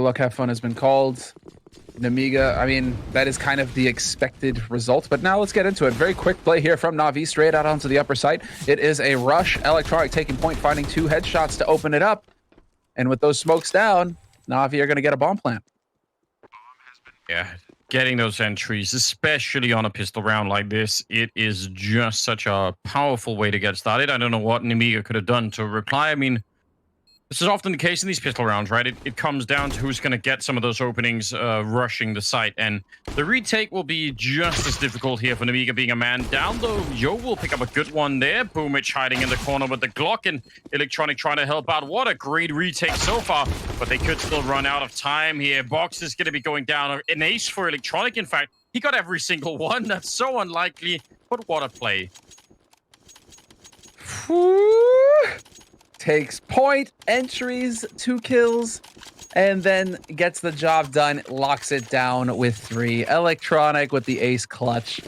Luck, have fun has been called. Nemiga, I mean, that is kind of the expected result. But now let's get into it. Very quick play here from NaVi, straight out onto the upper site. It is a rush. Electronic taking point, finding 2 headshots to open it up. And with those smokes down, NaVi are going to get a bomb plant. Yeah, getting those entries, especially on a pistol round like this, it is just such a powerful way to get started. I don't know what Nemiga could have done to reply. I mean, this is often the case in these pistol rounds, right? It comes down to who's going to get some of those openings rushing the site. And the retake will be just as difficult here for Nemiga being a man down, though. Yo will pick up a good one there. Boomich hiding in the corner with the Glock, and Electronic trying to help out. What a great retake so far, but they could still run out of time here. Box is going to be going down. An ace for Electronic, in fact. He got every single one. That's so unlikely, but what a play. Takes point, entries, 2 kills, and then gets the job done, locks it down with 3. Electronic with the ace clutch.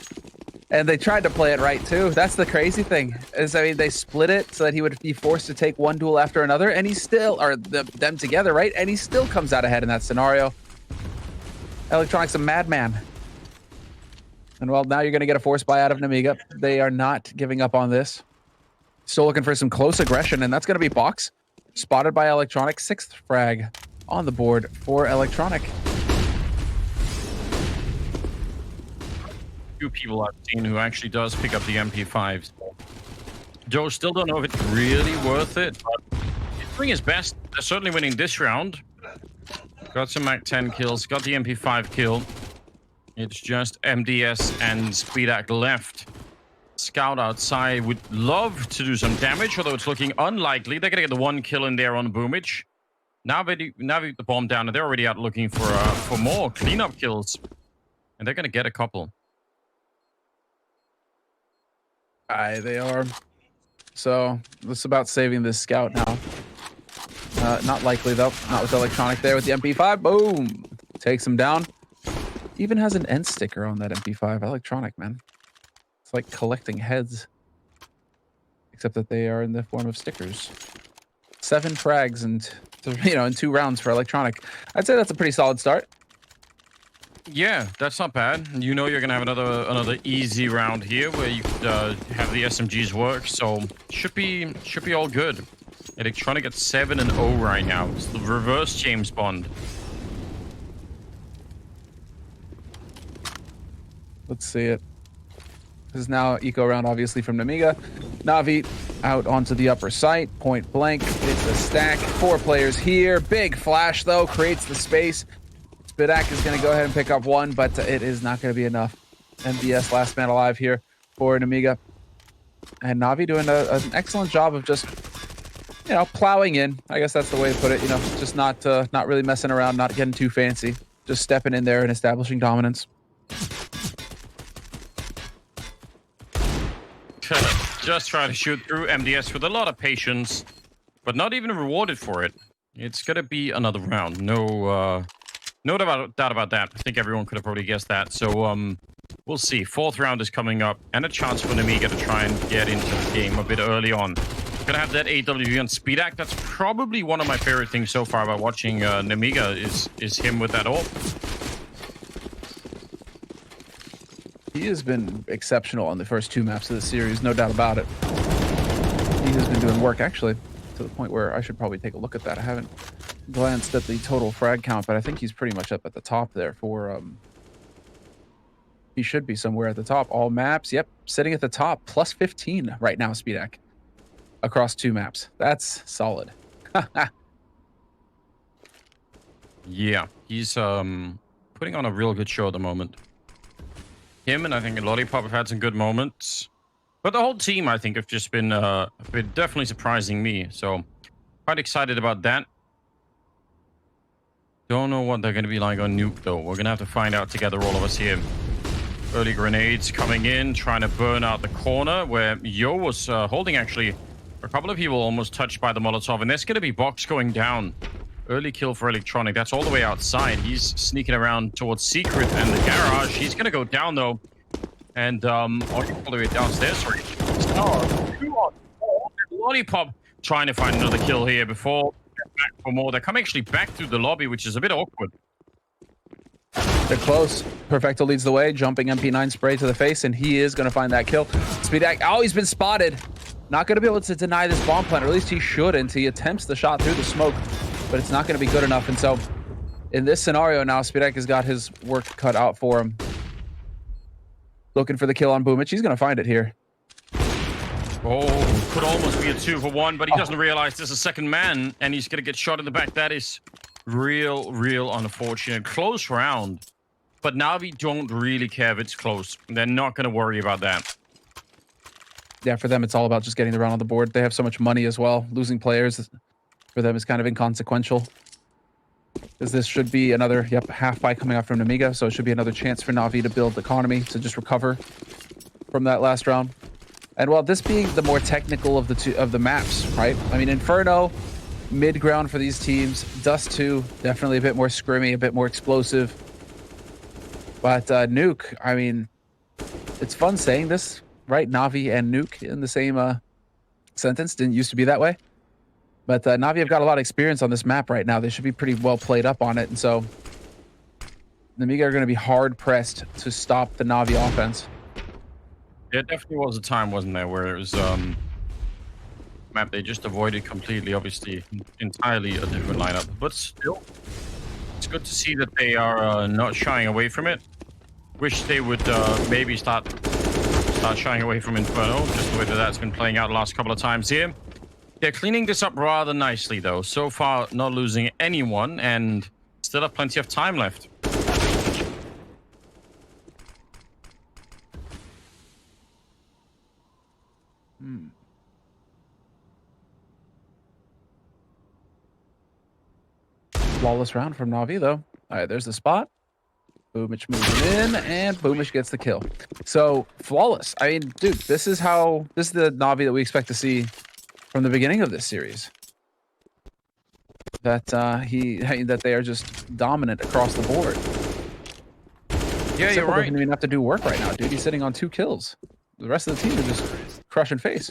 And they tried to play it right, too. That's the crazy thing. Is, I mean, they split it so that he would be forced to take one duel after another, and he still, or them together, right? And he still comes out ahead in that scenario. Electronic's a madman. And, well, now you're going to get a force buy out of Nemiga. They are not giving up on this. Still looking for some close aggression, and that's going to be Box. Spotted by Electronic. 6th frag on the board for Electronic. Few people I've seen who actually does pick up the MP5s. Joe, still don't know if it's really worth it, but he's doing his best. They're certainly winning this round. Got some Mac 10 kills, got the MP5 kill. It's just MDS and Speedak left. Scout outside would love to do some damage, although it's looking unlikely. They're going to get the 1 kill in there on Boomich. NaVi the bomb down, and they're already out looking for more cleanup kills. And they're going to get a couple. Aye, they are. So, it's about saving this scout now. Not likely, though. Not with Electronic there with the MP5. Boom! Takes him down. Even has an end sticker on that MP5. Electronic, man. It's like collecting heads. Except that they are in the form of stickers. 7 frags and, in 2 rounds for Electronic. I'd say that's a pretty solid start. Yeah, that's not bad. You know you're gonna have another easy round here where you could have the SMGs work, so should be all good. Electronic at 7-0 right now. It's the reverse James Bond. Let's see it. This is now eco round, obviously, from Nemiga. NaVi out onto the upper site, point blank. It's a stack. 4 players here. Big flash, though, creates the space. Spidak is going to go ahead and pick up 1, but it is not going to be enough. MDS, last man alive here for Nemiga. And NaVi doing an excellent job of just, plowing in. I guess that's the way to put it. Just not really messing around, not getting too fancy. Just stepping in there and establishing dominance. Just try to shoot through MDS with a lot of patience, but not even rewarded for it. It's going to be another round. No doubt about that. I think everyone could have probably guessed that. So we'll see. 4th round is coming up, and a chance for Nemiga to try and get into the game a bit early on. Gonna have that AWP on Speedak. That's probably one of my favorite things so far about watching Nemiga is him with that ult. He has been exceptional on the first 2 maps of the series, no doubt about it. He has been doing work, actually, to the point where I should probably take a look at that. I haven't glanced at the total frag count, but I think he's pretty much up at the top there for... He should be somewhere at the top. All maps, yep, sitting at the top. Plus 15 right now, Speedak. Across 2 maps. That's solid. Yeah, he's putting on a real good show at the moment. Him and I think Lollipop have had some good moments. But the whole team, I think, have just been definitely surprising me. So, quite excited about that. Don't know what they're going to be like on Nuke, though. We're going to have to find out together, all of us here. Early grenades coming in, trying to burn out the corner, where Yo was holding, actually, a couple of people almost touched by the Molotov. And there's going to be Box going down. Early kill for Electronic. That's all the way outside. He's sneaking around towards Secret and the garage. He's going to go down, though. And all the way downstairs. Sorry. Lollipop trying to find another kill here before back for more. They're coming actually back through the lobby, which is a bit awkward. They're close. Perfecto leads the way, jumping MP9 spray to the face, and he is going to find that kill. Speedak, oh, he's been spotted. Not going to be able to deny this bomb plant, or at least he shouldn't. He attempts the shot through the smoke, but it's not going to be good enough. And so in this scenario now, Speedak has got his work cut out for him. Looking for the kill on Boomich. He's going to find it here. Oh, could almost be a 2-for-1, but he doesn't realize there's a second man, and he's going to get shot in the back. That is real unfortunate. Close round, but NaVi don't really care if it's close. They're not going to worry about that. Yeah, for them, it's all about just getting the round on the board. They have so much money as well. Losing players for them is kind of inconsequential. Because this should be another, half buy coming out from Nemiga, so it should be another chance for NaVi to build economy, to just recover from that last round. And while this being the more technical of the maps, right? I mean, Inferno, mid-ground for these teams. Dust 2, definitely a bit more scrimmy, a bit more explosive. But Nuke, I mean, it's fun saying this, right? NaVi and Nuke in the same sentence. Didn't used to be that way. But NaVi have got a lot of experience on this map right now. They should be pretty well played up on it. And so Nemiga are going to be hard-pressed to stop the NaVi offense. There definitely was a time, wasn't there, where it was map they just avoided completely, obviously entirely a different lineup. But still, it's good to see that they are not shying away from it. Wish they would maybe start shying away from Inferno, just the way that that's been playing out the last couple of times here. They're cleaning this up rather nicely, though. So far, not losing anyone, and still have plenty of time left. Flawless round from NaVi, though. All right, there's the spot. Boomich moves in, and Boomich gets the kill. So, flawless. I mean, dude, this is the NaVi that we expect to see from the beginning of this series. That that they are just dominant across the board. Yeah, you're right. Doesn't even have to do work right now, dude. He's sitting on 2 kills. The rest of the team are just crushing face.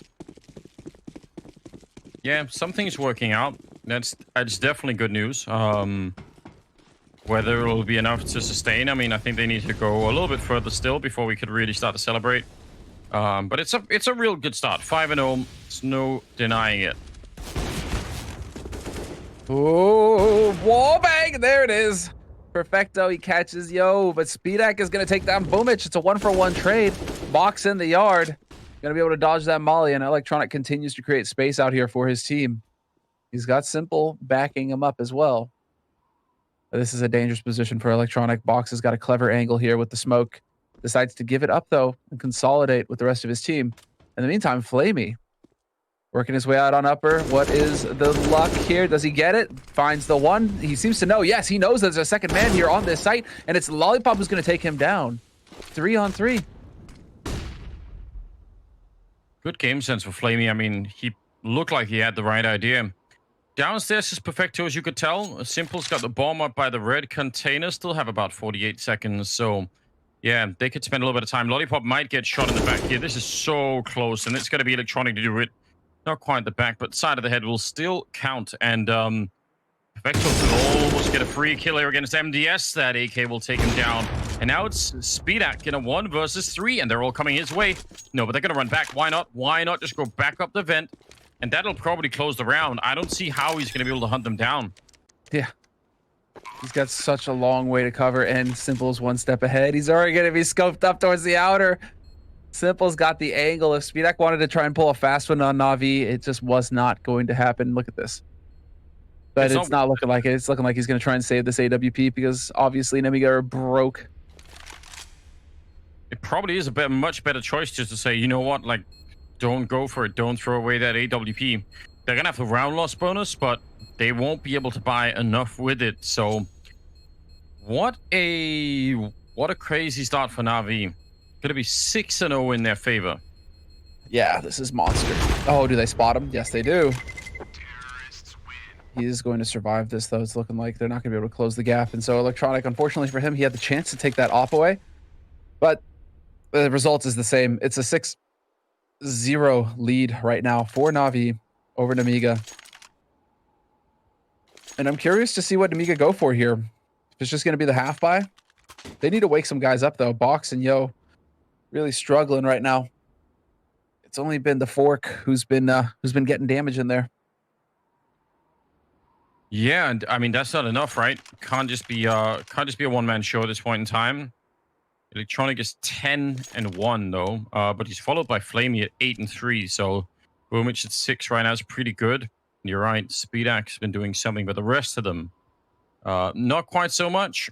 Yeah, something's working out. That's definitely good news. Whether it'll be enough to sustain, I mean, I think they need to go a little bit further still before we could really start to celebrate. But it's a real good start. 5-0. There's no denying it. Oh, wallbang! There it is. Perfecto, he catches Yo, but Speedak is going to take down Boomich. It's a 1-for-1 trade. Box in the yard. Going to be able to dodge that molly, and Electronic continues to create space out here for his team. He's got Simple backing him up as well. This is a dangerous position for Electronic. Box has got a clever angle here with the smoke. Decides to give it up, though, and consolidate with the rest of his team. In the meantime, Flamey working his way out on upper. What is the luck here? Does he get it? Finds the one. He seems to know. Yes, he knows there's a second man here on this site, and it's Lollipop who's going to take him down. 3-on-3. Good game sense for Flamey. I mean, he looked like he had the right idea. Downstairs is Perfecto, as you could tell. Simple's got the bomb up by the red container. Still have about 48 seconds. So, yeah, they could spend a little bit of time. Lollipop might get shot in the back here. This is so close, and it's going to be Electronic to do it. Not quite the back, but side of the head will still count. And Perfecto could almost get a free kill here against MDS. That AK will take him down. And now it's Speedak in a 1 versus 3, and they're all coming his way. No, but they're going to run back. Why not? Why not just go back up the vent? And that'll probably close the round. I don't see how he's going to be able to hunt them down. Yeah. He's got such a long way to cover, and Simple's 1 step ahead. He's already going to be scoped up towards the outer. Simple's got the angle. If Speedak wanted to try and pull a fast one on NaVi, it just was not going to happen. Look at this. But it's not looking like it. It's looking like he's going to try and save this AWP because obviously Nemiga are broke. It probably is a much better choice just to say, you know what, like, don't go for it. Don't throw away that AWP. They're going to have the round loss bonus, but they won't be able to buy enough with it. So what a crazy start for NaVi. Going to be 6-0 in their favor. Yeah, this is monster. Oh, do they spot him? Yes, they do. He is going to survive this, though. It's looking like they're not going to be able to close the gap. And so Electronic, unfortunately for him, he had the chance to take that off away. But the result is the same. It's a 6-0 lead right now for NaVi over Nemiga. And I'm curious to see what Nemiga go for here. If it's just going to be the half buy. They need to wake some guys up, though. Box and Yo really struggling right now. It's only been the Fork who's been getting damage in there. Yeah, and I mean that's not enough, right? Can't just be a one-man show at this point in time. Electronic is 10-1 though, but he's followed by Flamey at 8-3. So Boomich at 6 right now is pretty good. You're right, Speedax has been doing something, but the rest of them, not quite so much.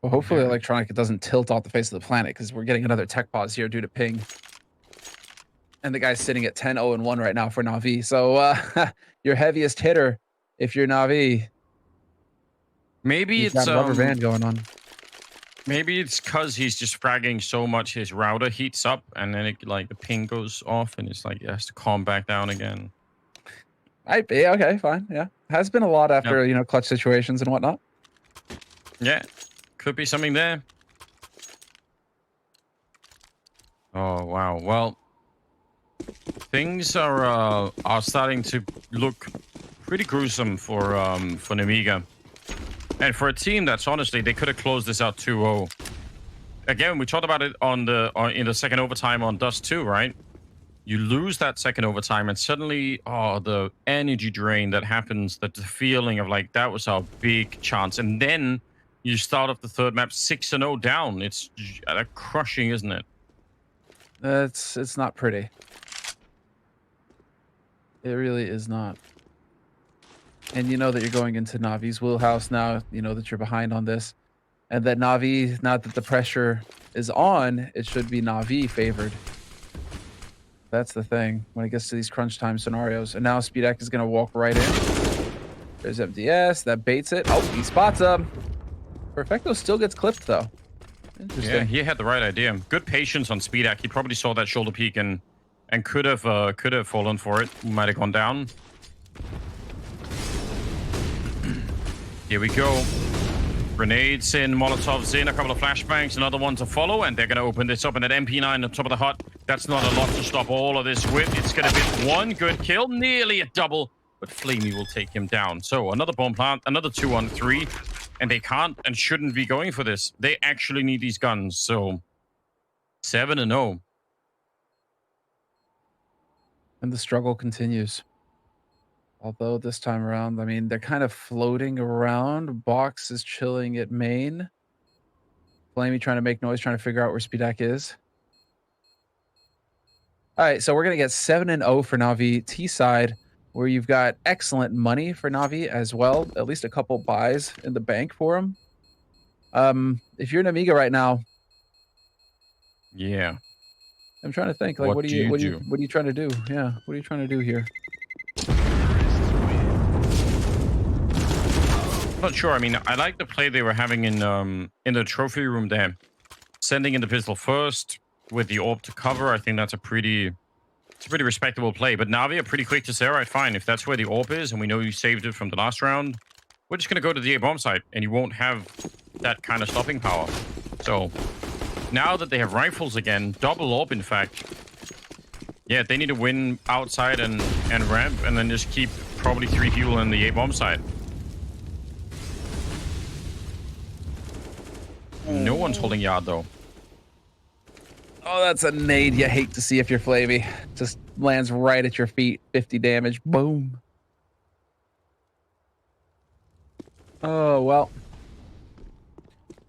Well, hopefully Electronic doesn't tilt off the face of the planet because we're getting another tech pause here due to ping. And the guy's sitting at 10-0-1 right now for NaVi. So your heaviest hitter, if you're NaVi, maybe it's got a rubber band going on. Maybe it's because he's just fragging so much his router heats up and then it, like the ping goes off and it's like it has to calm back down again. Yeah, okay, fine. Yeah. Has been a lot after, you know, clutch situations and whatnot. Yeah. Could be something there. Oh wow. Well, things are starting to look pretty gruesome for Nemiga. And for a team that's honestly, they could have closed this out 2-0. Again, we talked about it on in the second overtime on Dust 2, right? You lose that second overtime and suddenly, the energy drain that happens, that the feeling of like, that was our big chance. And then you start off the third map 6-0 down. It's crushing, isn't it? It's not pretty. It really is not. And you know that you're going into Navi's wheelhouse now. You know that you're behind on this. And that NaVi, now that the pressure is on, it should be NaVi favored. That's the thing when it gets to these crunch time scenarios. And now Speedak is going to walk right in. There's MDS. That baits it. Oh, he spots him. Perfecto still gets clipped, though. Interesting. Yeah, he had the right idea. Good patience on Speedak. He probably saw that shoulder peek and could have fallen for it. Might have gone down. Here we go. Grenades in, Molotovs in, a couple of flashbangs, another one to follow, and they're going to open this up. And that MP9 on top of the hut, that's not a lot to stop all of this with. It's going to be one good kill, nearly a double, but Flamey will take him down. So another bomb plant, another 2-on-3, and they can't and shouldn't be going for this. They actually need these guns, so 7-0. And the struggle continues. Although this time around, I mean, they're kind of floating around. Box is chilling at main. Flamey trying to make noise, trying to figure out where Speedak is. All right, so we're going to get 7-0 for NaVi. T-side, where you've got excellent money for NaVi as well. At least a couple buys in the bank for him. If you're Nemiga right now... Yeah. I'm trying to think, like, what are you trying to do? Yeah, what are you trying to do here? Not sure. I mean, I like the play they were having in the trophy room there. Sending in the pistol first with the AWP to cover. I think that's a pretty respectable play. But NaVi are pretty quick to say, all right, fine. If that's where the AWP is and we know you saved it from the last round, we're just going to go to the A bomb site and you won't have that kind of stopping power. So now that they have rifles again, double AWP in fact, yeah, they need to win outside and ramp and then just keep probably 3 people in the A bomb site. No one's holding yard, though. Oh, that's a nade you hate to see if you're Flavy. Just lands right at your feet. 50 damage. Boom. Oh, well.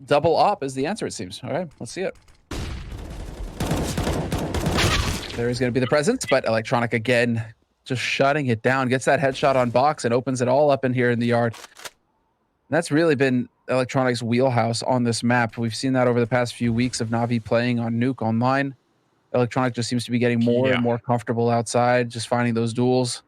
Double op is the answer, it seems. All right, let's see it. There is going to be the presence, but Electronic again just shutting it down. Gets that headshot on Box and opens it all up in here in the yard. And that's really been Electronic's wheelhouse on this map. We've seen that over the past few weeks of NaVi playing on Nuke Online. Electronic just seems to be getting more and more comfortable outside, just finding those duels.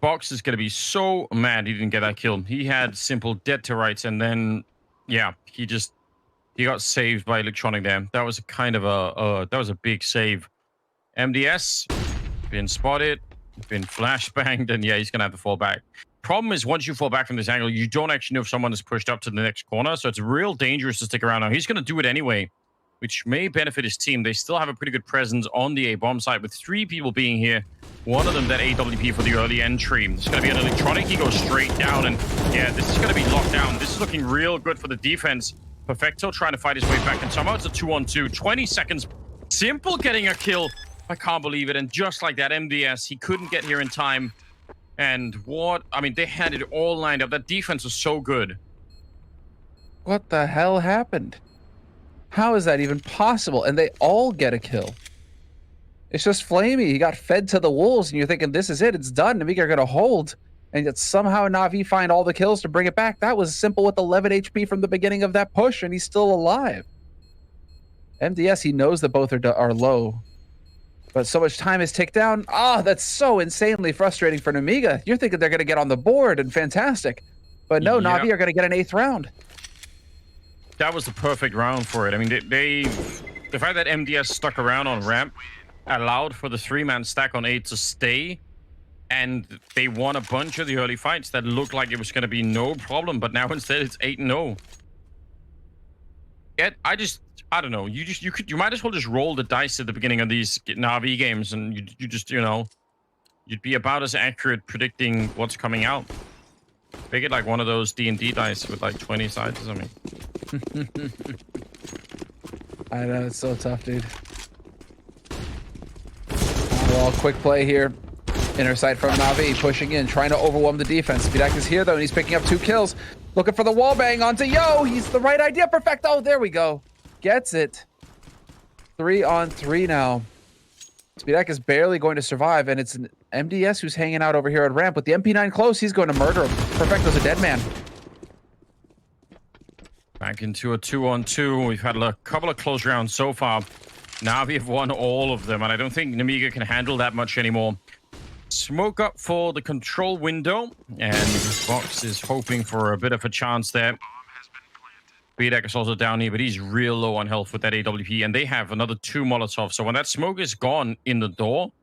Box is going to be so mad he didn't get that kill. He had simple dead to rights, and then, yeah, he got saved by Electronic there. That was kind of that was a big save. MDS, been spotted, been flashbanged, and yeah, he's going to have to fall back. Problem is, once you fall back from this angle, you don't actually know if someone is pushed up to the next corner, so it's real dangerous to stick around. Now, he's going to do it anyway, which may benefit his team. They still have a pretty good presence on the A-bomb site with 3 people being here. One of them, that AWP for the early entry. It's going to be an electronic. He goes straight down, and yeah, this is going to be locked down. This is looking real good for the defense. Perfecto trying to fight his way back, and somehow it's a 2-on-2. 20 seconds. Simple getting a kill. I can't believe it. And just like that, MDS, he couldn't get here in time. And what? I mean, they had it all lined up. That defense was so good. What the hell happened? How is that even possible? And they all get a kill. It's just Flamey. He got fed to the wolves, and you're thinking, this is it. It's done. Nemiga are going to hold. And yet somehow NaVi find all the kills to bring it back. That was Simple with 11 HP from the beginning of that push, and he's still alive. MDS, he knows that both are low. But so much time is ticked down. Oh, that's so insanely frustrating for Nemiga. You're thinking they're going to get on the board, and fantastic. But no, yep. NaVi are going to get an 8th round. That was the perfect round for it. I mean, the fact that MDS stuck around on ramp allowed for the 3-man stack on 8 to stay, and they won a bunch of the early fights that looked like it was going to be no problem, but now instead it's 8-0. I don't know. You might as well just roll the dice at the beginning of these NaVi games, and you just, you know, you'd be about as accurate predicting what's coming out. Make it like one of those D&D dice with like 20 sides or something. I know, it's so tough, dude. Well, quick play here. Inner sight from NaVi, pushing in, trying to overwhelm the defense. Vidak is here, though, and he's picking up 2 kills. Looking for the wall bang onto Yo. He's the right idea. Perfecto. There we go. Gets it. 3-on-3 now. Spidak is barely going to survive, and it's an MDS who's hanging out over here at ramp. With the MP9 close, he's going to murder him. Perfecto's a dead man. Back into a 2-on-2. We've had a couple of close rounds so far. NaVi have won all of them, and I don't think Nemiga can handle that much anymore. Smoke up for the control window, and Fox is hoping for a bit of a chance there. Vidak is also down here, but he's real low on health with that AWP, and they have another 2 Molotovs. So when that smoke is gone in the door,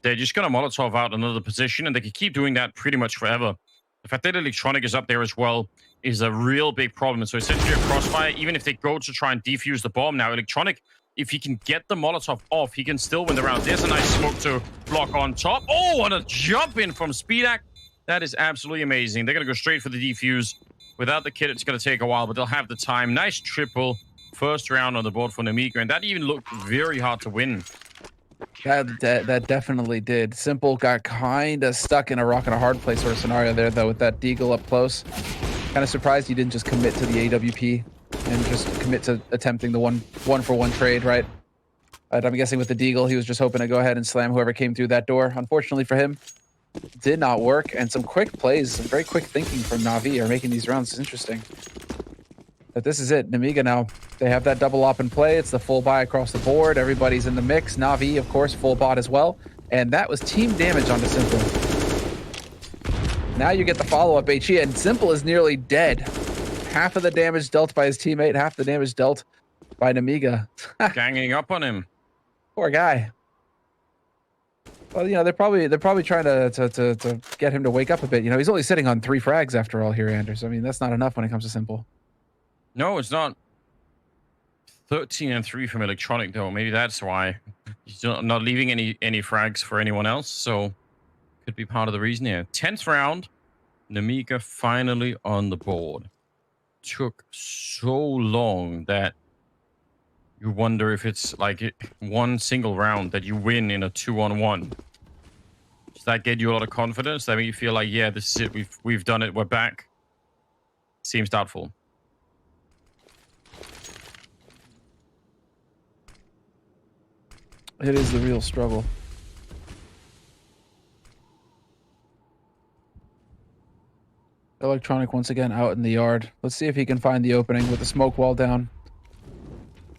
they're just going to Molotov out another position, and they can keep doing that pretty much forever. The fact that electronic is up there as well is a real big problem. So essentially a crossfire, even if they go to try and defuse the bomb now, electronic, if he can get the Molotov off, he can still win the round. There's a nice smoke to block on top. Oh, and a jump in from Spidak. That is absolutely amazing. They're going to go straight for the defuse. Without the kit, it's going to take a while, but they'll have the time. Nice triple. First round on the board for Nemiga, and that even looked very hard to win. That definitely did. Simple got kind of stuck in a rock and a hard place sort of scenario there, though, with that Deagle up close. Kind of surprised he didn't just commit to the AWP and just commit to attempting the one-for-one trade, right? But I'm guessing with the Deagle, he was just hoping to go ahead and slam whoever came through that door. Unfortunately for him, did not work. And some quick plays, some very quick thinking from NaVi are making these rounds interesting. But this is it. Nemiga now, they have that double op in play. It's the full buy across the board. Everybody's in the mix. NaVi, of course, full bot as well. And that was team damage onto Simple. Now you get the follow-up HE, and Simple is nearly dead. Half of the damage dealt by his teammate, half the damage dealt by Nemiga. Ganging up on him. Poor guy. Well, you know, they're probably trying to get him to wake up a bit. You know, he's only sitting on 3 frags after all here, Anders. I mean, that's not enough when it comes to Simple. No, it's not. 13 and 3 from electronic, though. Maybe that's why he's not leaving any frags for anyone else. So could be part of the reason here. 10th round, Nemiga finally on the board. Took so long that you wonder if it's like one single round that you win in a 2-on-1. Does that get you a lot of confidence? That make you feel like, yeah, this is it. We've done it. We're back. Seems doubtful. It is the real struggle. Electronic once again out in the yard. Let's see if he can find the opening with the smoke wall down.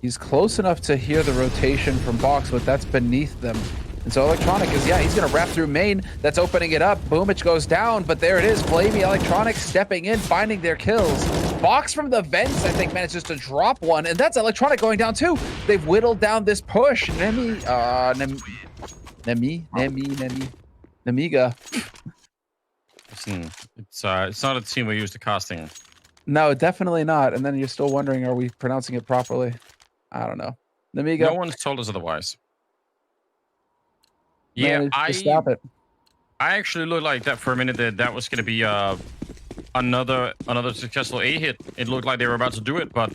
He's close enough to hear the rotation from Box, but that's beneath them. And so Electronic is, yeah, he's going to wrap through main. That's opening it up. Boomich goes down, but there it is. Flamey Electronic stepping in, finding their kills. Box from the vents, I think, manages to drop one, and that's Electronic going down too. They've whittled down this push. Nemiga. Listen, it's not a team we're used to casting. No, definitely not. And then you're still wondering, are we pronouncing it properly? I don't know. Nemiga. No one's told us otherwise. Yeah, managed to stop it. I actually looked like that for a minute that was going to be another successful A hit. It looked like they were about to do it, but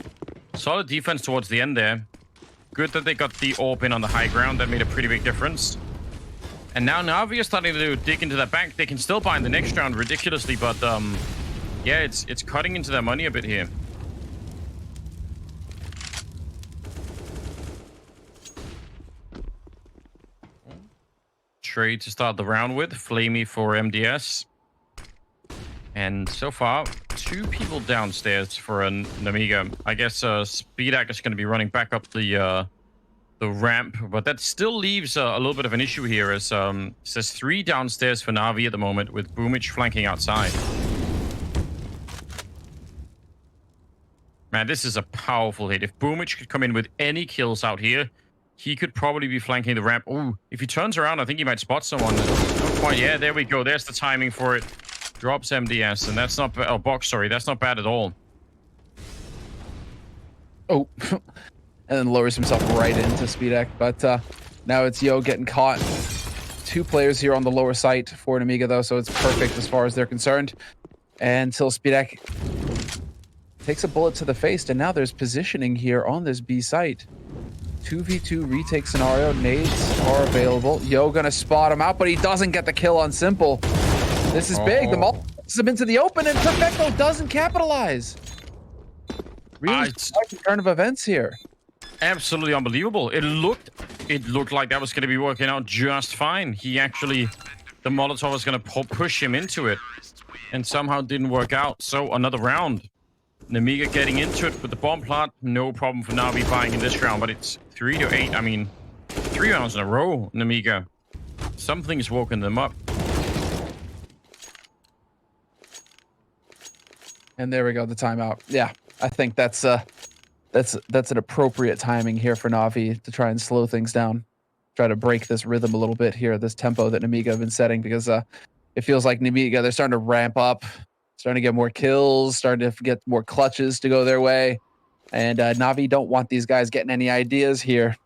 solid defense towards the end there. Good that they got the AWP in on the high ground. That made a pretty big difference. And now NaVi are starting to dig into that bank. They can still buy in the next round ridiculously, but yeah, it's cutting into their money a bit here. Trade to start the round with. Flamey for MDS. And so far, 2 people downstairs for a Nemiga. I guess Speedak is going to be running back up the ramp, but that still leaves a little bit of an issue here, as it says 3 downstairs for NaVi at the moment, with Boomich flanking outside. Man, this is a powerful hit. If Boomich could come in with any kills out here, he could probably be flanking the ramp. Ooh, if he turns around, I think he might spot someone. Not quite. Yeah, there we go. There's the timing for it. Drops MDS, and that's not... Oh, box, sorry. That's not bad at all. Oh, and then lowers himself right into Speedak. But now it's Yo getting caught. 2 players here on the lower site for Nemiga, though, so it's perfect as far as they're concerned. Until Speedak takes a bullet to the face, and now there's positioning here on this B site. 2v2 retake scenario. Nades are available. Yo gonna spot him out, but he doesn't get the kill on Simple. This is big. The Maul puts him into the open, and Perfecto doesn't capitalize. Really turn of events here. Absolutely unbelievable. It looked like that was going to be working out just fine. He actually, the Molotov was going to push him into it, and somehow didn't work out. So another round. Nemiga getting into it with the bomb plant. No problem for NaVi buying in this round, but it's 3-8. I mean, 3 rounds in a row, Nemiga. Something's woken them up. And there we go, the timeout. Yeah, I think that's an appropriate timing here for NaVi to try and slow things down, try to break this rhythm a little bit here, this tempo that Nemiga have been setting, because it feels like Nemiga, they're starting to ramp up, starting to get more kills, starting to get more clutches to go their way, and NaVi don't want these guys getting any ideas here.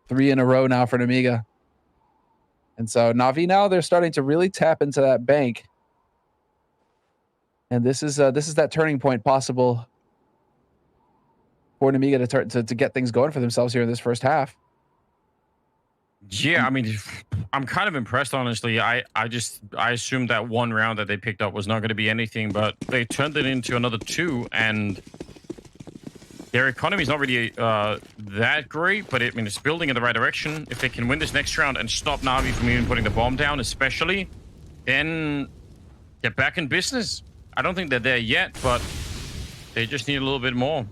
3 in a row now for Nemiga, and so NaVi now they're starting to really tap into that bank. And this is that turning point possible for Nemiga to get things going for themselves here in this first half. Yeah, I mean, I'm kind of impressed, honestly. I assumed that 1 round that they picked up was not going to be anything, but they turned it into another 2, and their economy is not really that great, but I mean, it's building in the right direction. If they can win this next round and stop NaVi from even putting the bomb down, especially, then they're back in business. I don't think they're there yet, but they just need a little bit more.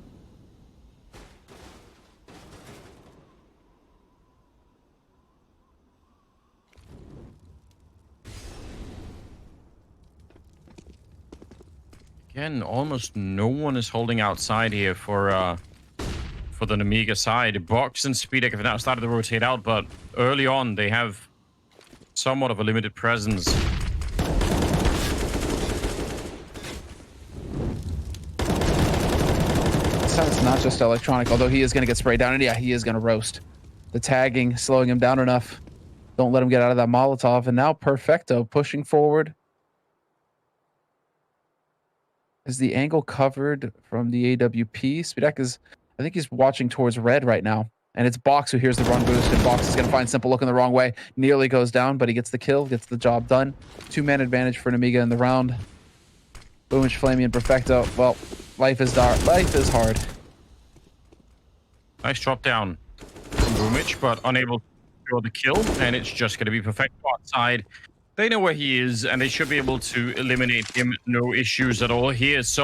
Again, almost no one is holding outside here for the Nemiga side. Box and Speedak have now started to rotate out, but early on they have somewhat of a limited presence. It's not just electronic, although he is going to get sprayed down, and yeah, he is going to roast. The tagging, slowing him down enough. Don't let him get out of that Molotov, and now Perfecto pushing forward. Is the angle covered from the AWP? Speedak is, I think he's watching towards red right now, and it's Box who hears the run boost, and Box is going to find Simple looking the wrong way. Nearly goes down, but he gets the kill, gets the job done. 2-man advantage for Nemiga in the round. Boomich, Flamey, and Perfecto. Well, life is dark. Life is hard. Nice drop down from Boomich, but unable to score the kill, and it's just going to be Perfecto outside. They know where he is, and they should be able to eliminate him. No issues at all here. So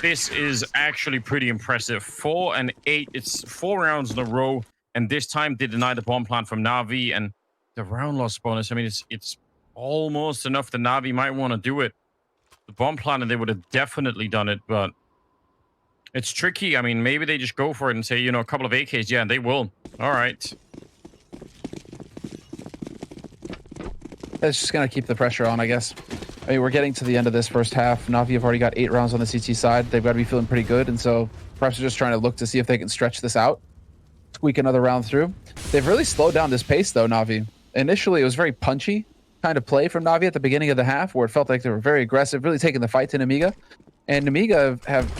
this is actually pretty impressive. 4 and 8. It's 4 rounds in a row, and this time they deny the bomb plant from NaVi, and the round loss bonus. I mean, it's almost enough that NaVi might want to do it. The bomb plant, and they would have definitely done it, but it's tricky. I mean, maybe they just go for it and say, you know, a couple of AKs. Yeah, they will. All right. It's just going to keep the pressure on, I guess. I mean, we're getting to the end of this first half. NaVi have already got 8 rounds on the CT side. They've got to be feeling pretty good, and so perhaps they're just trying to look to see if they can stretch this out, squeak another round through. They've really slowed down this pace, though, NaVi. initially it was very punchy kind of play from Navi at the beginning of the half, where it felt like they were very aggressive, really taking the fight to Nemiga. And Nemiga have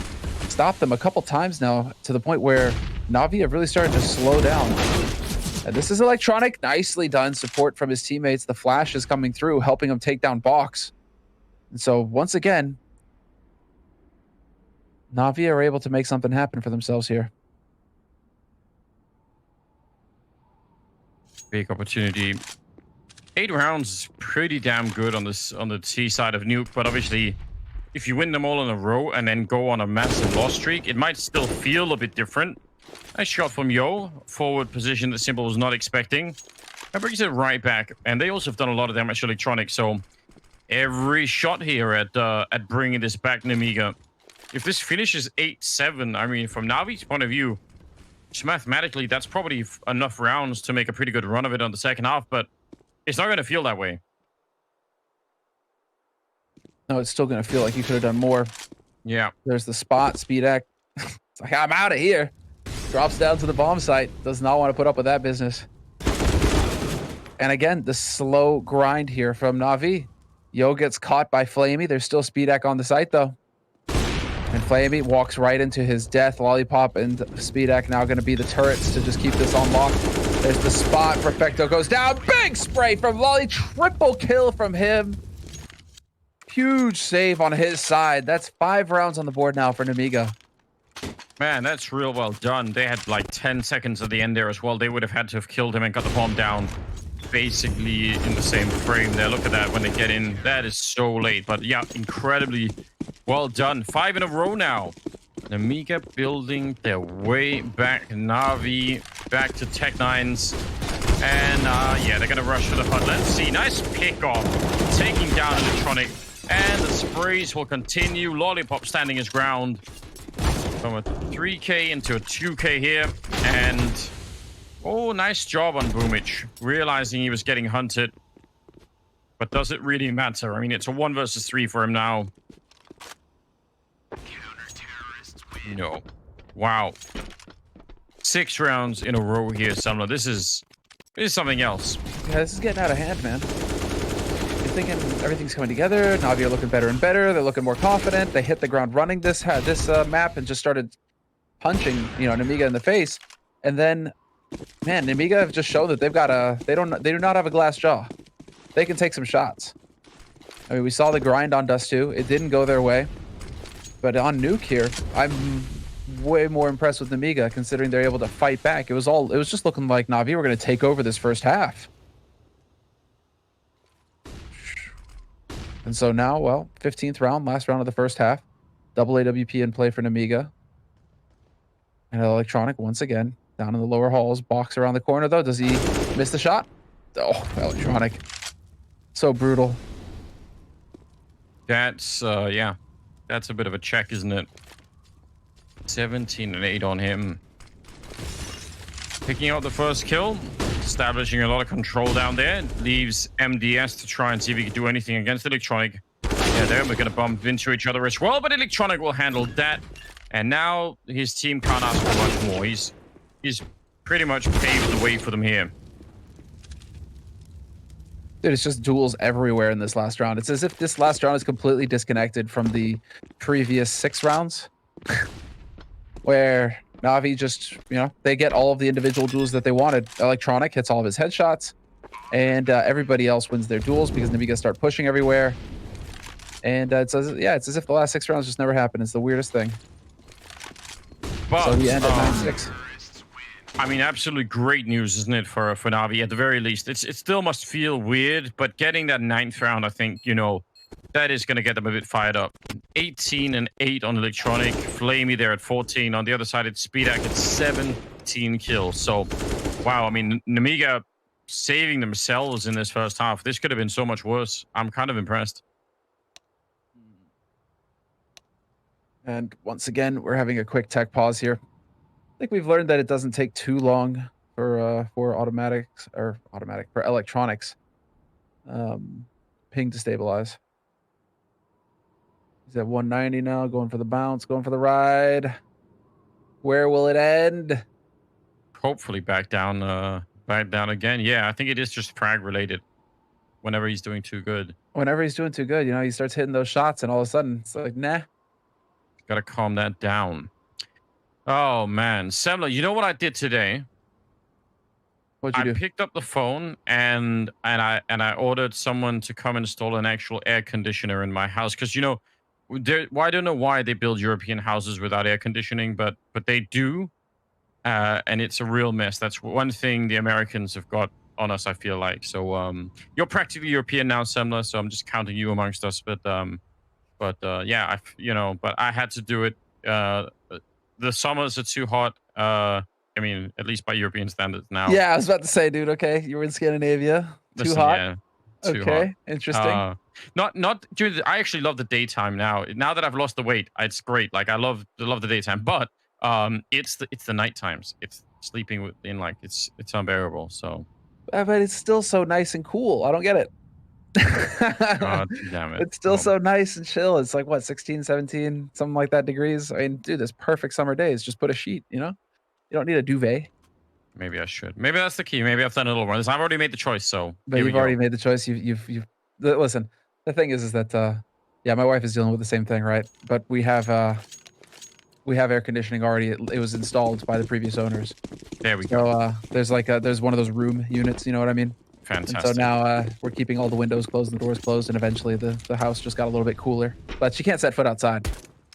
stopped them a couple times now, to the point where Navi have really started to slow down. And this is Electronic. Nicely done. Support from his teammates. The flash is coming through, helping him take down Box. And so once again, Navi are able to make something happen for themselves here. Big opportunity. 8 rounds is pretty damn good on this, on the T side of Nuke, but obviously if you win them all in a row and then go on a massive loss streak, it might still feel a bit different. Nice shot from Yo. Forward position that Simple was not expecting. That brings it right back. And they also have done a lot of damage to Electronic, so every shot here at bringing this back Nemiga. If this finishes 8-7, I mean, from Navi's point of view, just mathematically, that's probably enough rounds to make a pretty good run of it on the second half, but it's not going to feel that way. No, it's still going to feel like you could have done more. Yeah. There's the spot, Speedak. It's like, I'm out of here. Drops down to the bomb site. Does not want to put up with that business. And again, the slow grind here from Navi. Yo gets caught by Flamey. There's still Speedak on the site, though. And Flamey walks right into his death. Lollipop and Speedak now going to be the turrets to just keep this unlocked. There's the spot. Perfecto goes down. Big spray from Lolly. Triple kill from him. Huge save on his side. That's 5 rounds on the board now for Nemiga. Man, that's real well done. They had like 10 seconds at the end there as well. They would have had to have killed him and got the bomb down basically in the same frame there. Look at that when they get in. That is so late. But yeah, incredibly well done. 5 in a row now. Nemiga building their way back. Navi back to Tech9s. And yeah, they're going to rush to the HUD. Let's see. Nice pick off. Taking down Electronic. And the sprays will continue. Lollipop standing his ground. From a 3K into a 2K here. And oh, nice job on Boomich. Realizing he was getting hunted. But does it really matter? I mean, it's a 1 versus 3 for him now. No. Wow. 6 rounds in a row here, Sumler. This is something else. Yeah, this is getting out of hand, man. You're thinking everything's coming together. Navi are looking better and better. They're looking more confident. They hit the ground running this map and just started punching, you know, Nemiga in the face. And then, man, Nemiga have just shown that they've got they do not have a glass jaw. They can take some shots. I mean, we saw the grind on Dust 2. It didn't go their way. But on Nuke here, I'm way more impressed with Nemiga, considering they're able to fight back. It was just looking like Navi were going to take over this first half. And so now, well, 15th round, last round of the first half. Double AWP in play for Nemiga. And Electronic, once again, down in the lower halls. Box around the corner, though. Does he miss the shot? Oh, Electronic. So brutal. That's, yeah. That's a bit of a check, isn't it? 17 and 8 on him. Picking out the first kill. Establishing a lot of control down there. Leaves MDS to try and see if he can do anything against Electronic. Yeah, there we're going to bump into each other as well, but Electronic will handle that. And now his team can't ask for much more. He's pretty much paved the way for them here. Dude, it's just duels everywhere in this last round. It's as if this last round is completely disconnected from the previous 6 rounds. Where Navi just, you know, they get all of the individual duels that they wanted. Electronic hits all of his headshots. And everybody else wins their duels because Nemiga start pushing everywhere. And it's as if the last 6 rounds just never happened. It's the weirdest thing. But, so we end at 9-6. I mean, absolutely great news, isn't it, for Navi? At the very least, it still must feel weird, but getting that 9th round, I think, you know, that is going to get them a bit fired up. 18 and 8 on Electronic. Flamey there at 14. On the other side, it's Speedak at 17 kills. So, wow, I mean, Nemiga saving themselves in this first half. This could have been so much worse. I'm kind of impressed. And once again, we're having a quick tech pause here. I think we've learned that it doesn't take too long for electronics ping to stabilize. He's at 190 now, going for the bounce, going for the ride. Where will it end? Hopefully back down Back down again. Yeah, I think it is just frag related. Whenever he's doing too good, Whenever he's doing too good, he starts hitting those shots, and all of a sudden, it's like, nah. gotta calm that down. Oh man, Semler, you know what I did today? What'd I you do? picked up the phone and I ordered someone to come install an actual air conditioner in my house because well, I don't know why they build European houses without air conditioning, but they do, and it's a real mess. That's one thing the Americans have got on us, I feel like. So you're practically European now, Semler, so I'm just counting you amongst us. But yeah, but I had to do it. The summers are too hot. I mean, at least by European standards now. Yeah, I was about to say, dude. Okay, you were in Scandinavia. Too Listen, hot. yeah, too hot. Okay, interesting. Not during I actually love the daytime now. Now that I've lost the weight, it's great. Like I love the daytime, but it's the night times. It's sleeping in like it's unbearable. So But it's still so nice and cool. I don't get it. God damn it. It's still so nice and chill. It's like what, 16, 17, something like that degrees. I mean, dude, this perfect summer days. Just put a sheet. You don't need a duvet. Maybe I should. Maybe that's the key. Maybe I've done a little more. I've already made the choice, so But here we you've go. already made the choice. You've listen. The thing is that yeah, my wife is dealing with the same thing, right? But we have air conditioning already. It was installed by the previous owners. There we go. So there's one of those room units. You know what I mean? Fantastic. And so now we're keeping all the windows closed and the doors closed, and eventually the house just got a little bit cooler. But she can't set foot outside.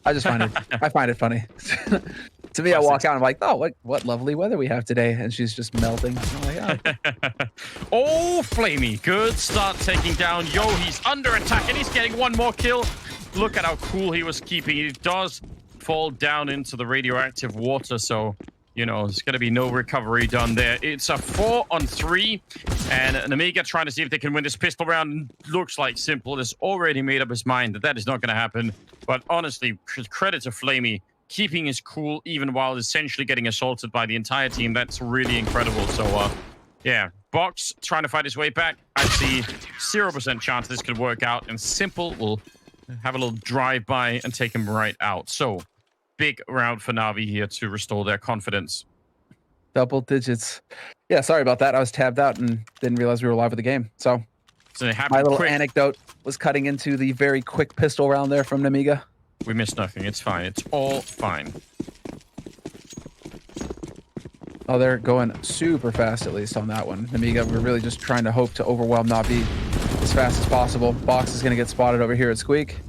I just find it I find it funny. To me, I walk out and I'm like, oh, what lovely weather we have today, and she's just melting. I'm like, oh. Oh, Flamey. Good start taking down. Yo, he's under attack and he's getting one more kill. Look at how cool he was keeping. He does fall down into the radioactive water, so there's going to be no recovery done there. It's a 4-on-3, and Nemiga trying to see if they can win this pistol round. Looks like Simple has already made up his mind that is not going to happen. But honestly, credit to Flamey, keeping his cool even while essentially getting assaulted by the entire team. That's really incredible. So, yeah, Box trying to fight his way back. I see 0% chance this could work out, and Simple will have a little drive-by and take him right out. So, big round for NaVi here to restore their confidence. Double digits. Yeah, sorry about that. I was tabbed out and didn't realize we were live with the game. So my little anecdote was cutting into the very quick pistol round there from Nemiga. We missed nothing. It's fine. It's all fine. Oh, they're going super fast, at least on that one. Nemiga, we're really just trying to hope to overwhelm NaVi as fast as possible. Box is going to get spotted over here at Squeak.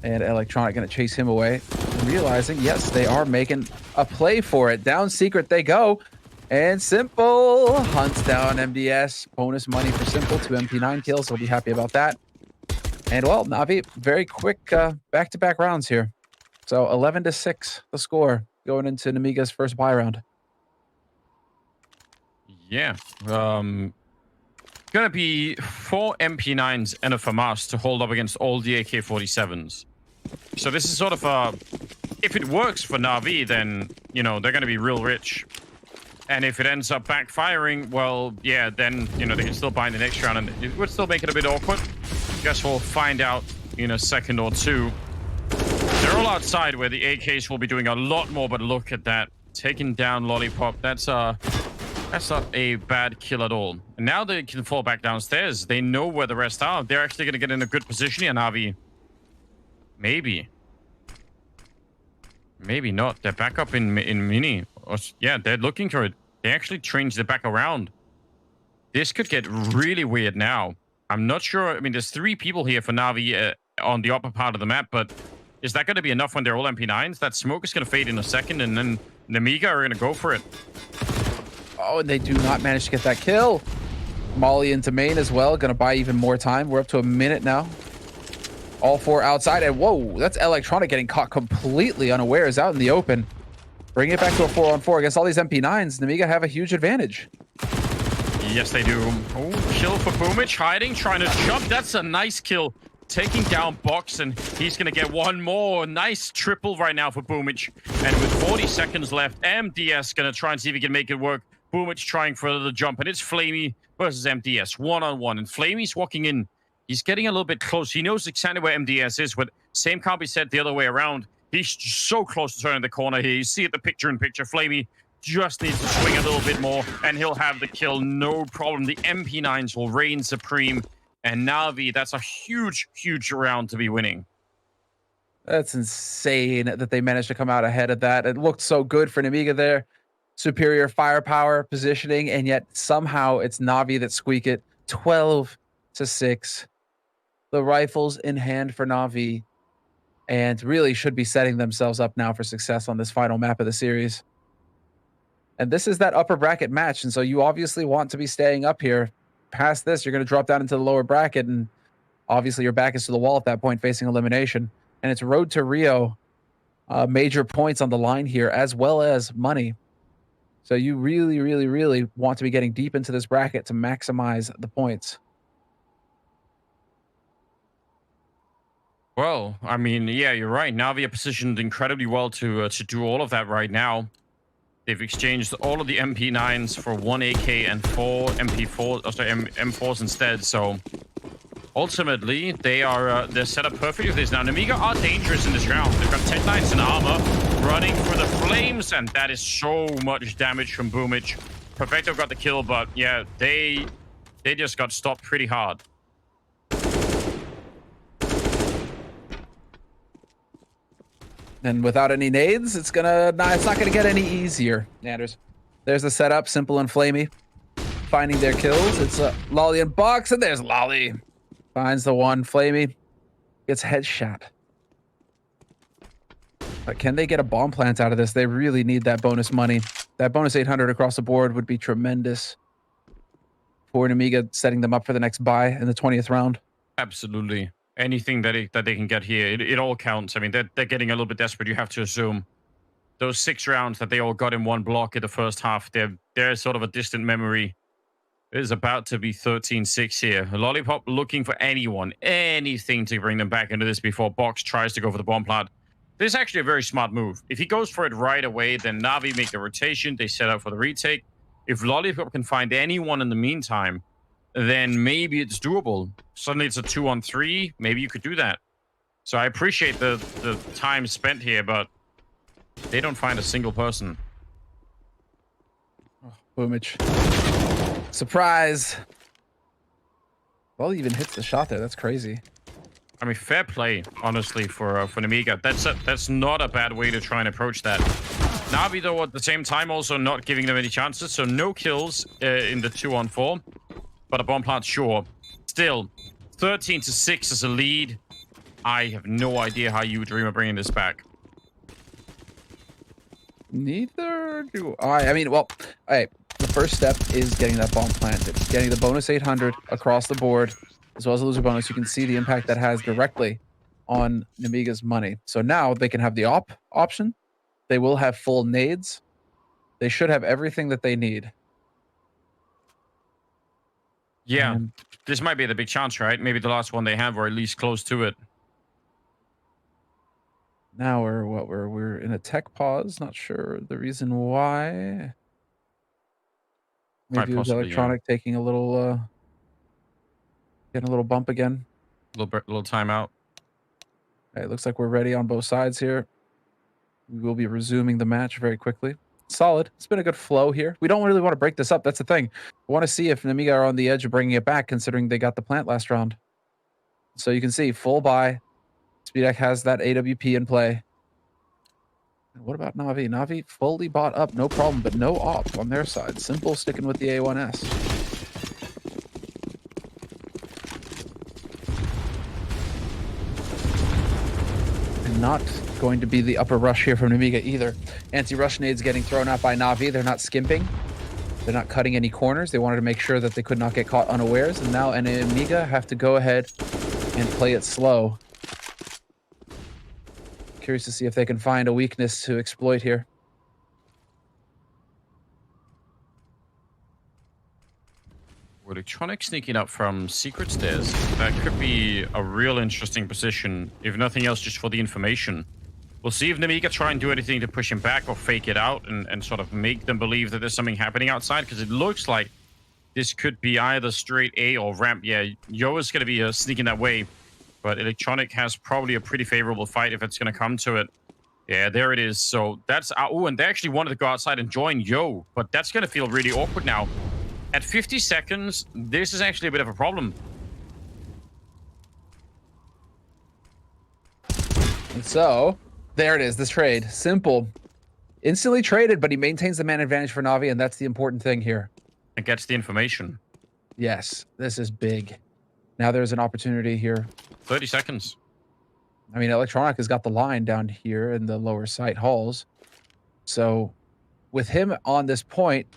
And Electronic going to chase him away. Realizing, yes, they are making a play for it. Down secret they go. And Simple hunts down MDS. Bonus money for Simple. 2 MP9 kills. He'll be happy about that. And, well, NaVi, very quick back-to-back rounds here. So 11-6, the score, going into Nemiga's first buy round. Yeah. Gonna be 4 MP9s and a FAMAS to hold up against all the AK-47s. So this is sort of if it works for NaVi, then, they're gonna be real rich. And if it ends up backfiring, well, yeah, then, they can still buy the next round, and it would still make it a bit awkward. Guess we'll find out in a second or two. They're all outside where the AKs will be doing a lot more, but look at that. Taking down Lollipop. That's not a bad kill at all. And now they can fall back downstairs. They know where the rest are. They're actually going to get in a good position here, NaVi. Maybe. Maybe not. They're back up in mini. Yeah, they're looking for it. They actually changed it back around. This could get really weird now. I'm not sure. I mean, there's 3 people here for NaVi on the upper part of the map, but is that going to be enough when they're all MP9s? That smoke is going to fade in a second, and then Nemiga are going to go for it. Oh, and they do not manage to get that kill. Molly into main as well. Going to buy even more time. We're up to a minute now. All 4 outside. And whoa, that's Electronic getting caught completely unawares out in the open. Bring it back to a 4-on-4 against all these MP9s. Nemiga have a huge advantage. Yes, they do. Oh, kill for Boomich. Hiding, trying to jump. That's a nice kill. Taking down Box, and he's going to get one more. Nice triple right now for Boomich. And with 40 seconds left, MDS going to try and see if he can make it work. Boomich trying for the jump, and it's Flamey versus MDS. 1-on-1, and Flamey's walking in. He's getting a little bit close. He knows exactly where MDS is, but same can't be said the other way around. He's so close to turning the corner here. You see it, the picture-in-picture. Flamey just needs to swing a little bit more, and he'll have the kill, no problem. The MP9s will reign supreme, and NaVi, that's a huge, huge round to be winning. That's insane that they managed to come out ahead of that. It looked so good for Nemiga there. Superior firepower, positioning, and yet somehow it's NaVi that squeak it. 12-6. The rifles in hand for NaVi, and really should be setting themselves up now for success on this final map of the series. And this is that upper bracket match, and so you obviously want to be staying up here. Past this, you're going to drop down into the lower bracket, and obviously your back is to the wall at that point, facing elimination. And it's road to Rio, major points on the line here, as well as money. So you really, really, really want to be getting deep into this bracket to maximize the points. Well, I mean, yeah, you're right. NaVi are positioned incredibly well to do all of that right now. They've exchanged all of the MP9s for 1 AK and 4 M4s instead. So ultimately, they're set up perfectly with this. Now, Nemiga are dangerous in this round. They've got 10 knights in armor running for the flames, and that is so much damage from Boomage. Perfecto got the kill, but yeah, they just got stopped pretty hard. And without any nades, it's not gonna get any easier. Anders, there's the setup, simple and flamey. Finding their kills. It's Lolly and Box, and there's Lolly. Finds the one. Flamey gets headshot. But can they get a bomb plant out of this? They really need that bonus money. That bonus 800 across the board would be tremendous for Nemiga, setting them up for the next buy in the 20th round. Absolutely. Anything that they can get here, it all counts. I mean, they're getting a little bit desperate, you have to assume. Those 6 rounds that they all got in one block in the first half, they're sort of a distant memory. It is about to be 13-6 here. Lollipop looking for anything to bring them back into this before Box tries to go for the bomb plant. This is actually a very smart move. If he goes for it right away, then NaVi make the rotation. They set up for the retake. If Lollipop can find anyone in the meantime, then maybe it's doable. Suddenly it's a 2-on-3. Maybe you could do that. So I appreciate the time spent here, but they don't find a single person. Oh, Boomage. Surprise. Well, he even hits the shot there. That's crazy. I mean, fair play, honestly, for Nemiga. That's not a bad way to try and approach that. NaVi, though, at the same time, also not giving them any chances. So no kills in the 2-on-4. But a bomb plant, sure. Still, 13-6 as a lead. I have no idea how you would dream of bringing this back. Neither do I. I mean, well, all right. The first step is getting that bomb planted. Getting the bonus 800 across the board, as well as the loser bonus. You can see the impact that has directly on Nemiga's money. So now they can have the option. They will have full nades. They should have everything that they need. Yeah, this might be the big chance, right? Maybe the last one they have, or at least close to it. Now we're in a tech pause. Not sure the reason why. Maybe it was electronic taking a little, getting a little bump again. Little timeout. Okay, it looks like we're ready on both sides here. We will be resuming the match very quickly. Solid. It's been a good flow here. We don't really want to break this up. That's the thing. We want to see if Nemiga are on the edge of bringing it back, considering they got the plant last round. So you can see full buy. Speedek has that AWP in play. And what about NaVi? NaVi fully bought up, no problem, but no op on their side. Simple sticking with the A1S. And not going to be the upper rush here from Nemiga either. Anti-rush nades getting thrown out by NaVi. They're not skimping. They're not cutting any corners. They wanted to make sure that they could not get caught unawares. And now Nemiga have to go ahead and play it slow. Curious to see if they can find a weakness to exploit here. Electronic sneaking up from secret stairs. That could be a real interesting position, if nothing else, just for the information. We'll see if Nemiga try and do anything to push him back or fake it out and sort of make them believe that there's something happening outside, because it looks like this could be either straight A or ramp. Yeah, Yo is going to be sneaking that way, but Electronic has probably a pretty favorable fight if it's going to come to it. Yeah, there it is. So that's oh, and they actually wanted to go outside and join Yo, but that's gonna feel really awkward now. At 50 seconds, this is actually a bit of a problem. And so there it is, this trade. Simple. Instantly traded, but he maintains the man advantage for NaVi, and that's the important thing here. It gets the information. Yes, this is big. Now there's an opportunity here. 30 seconds. I mean, Electronic has got the line down here in the lower site halls. So with him on this point,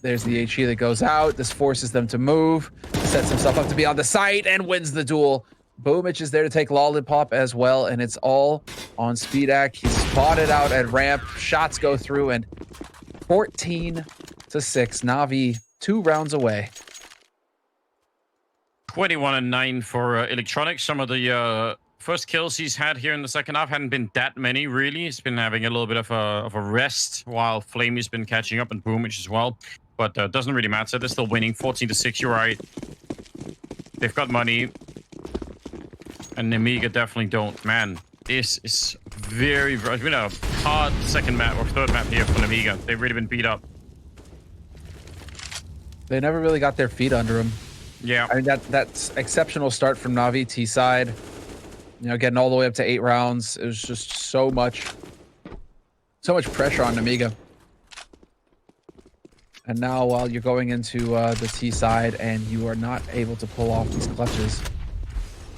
there's the HE that goes out. This forces them to move, sets himself up to be on the site, and wins the duel. Boomich is there to take Lollipop as well, and it's all on Speedak. He's spotted out at ramp. Shots go through, and 14-6. NaVi 2 rounds away. 21-9 for Electronic. Some of the first kills he's had here in the second half hadn't been that many, really. He's been having a little bit of a rest while Flamey's been catching up, and Boomich as well. But doesn't really matter. They're still winning 14-6. You're right. They've got money. And Nemiga definitely don't. Man, this is very... It's been a hard second map or third map here for Nemiga. They've really been beat up. They never really got their feet under him. Yeah. I mean, that's exceptional start from NaVi T side. You know, getting all the way up to 8 rounds. It was just so much pressure on Nemiga. And now while you're going into the T side and you are not able to pull off these clutches.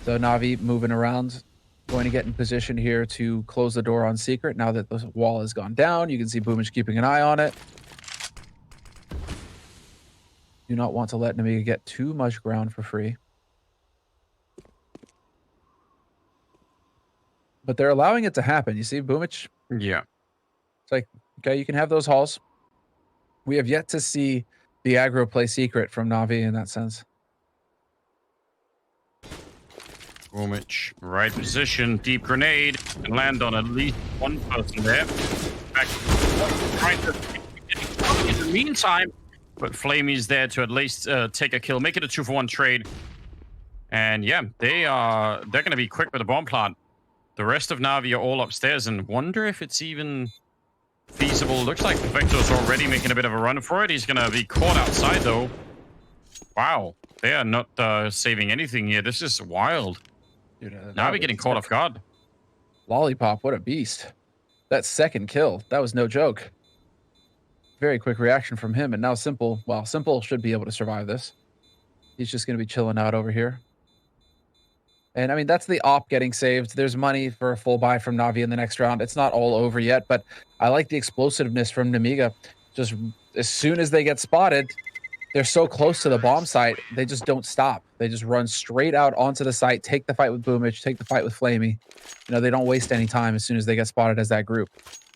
So NaVi moving around, going to get in position here to close the door on Secret. Now that the wall has gone down, you can see Boomich keeping an eye on it. Do not want to let Nemiga get too much ground for free. But they're allowing it to happen. You see, Boomich? Yeah. It's like, okay, you can have those halls. We have yet to see the aggro play Secret from NaVi in that sense. Boomich, right position, deep grenade, and land on at least one person there. Back, trying to in the meantime, but Flamey's there to at least take a kill, make it a 2-for-1 trade. And yeah, they're going to be quick with the bomb plant. The rest of NaVi are all upstairs, and wonder if it's even feasible. Looks like Vector's already making a bit of a run for it. He's going to be caught outside, though. Wow, they are not saving anything here. This is wild. Dude, NaVi getting caught off guard. Lollipop, what a beast. That second kill, that was no joke. Very quick reaction from him, and now Simple, well, Simple should be able to survive this. He's just going to be chilling out over here. And I mean, that's the op getting saved. There's money for a full buy from NaVi in the next round. It's not all over yet, but I like the explosiveness from Nemiga. Just as soon as they get spotted, they're so close to the bomb site, they just don't stop. They just run straight out onto the site, take the fight with Boomich, take the fight with Flamey. You know, they don't waste any time as soon as they get spotted as that group.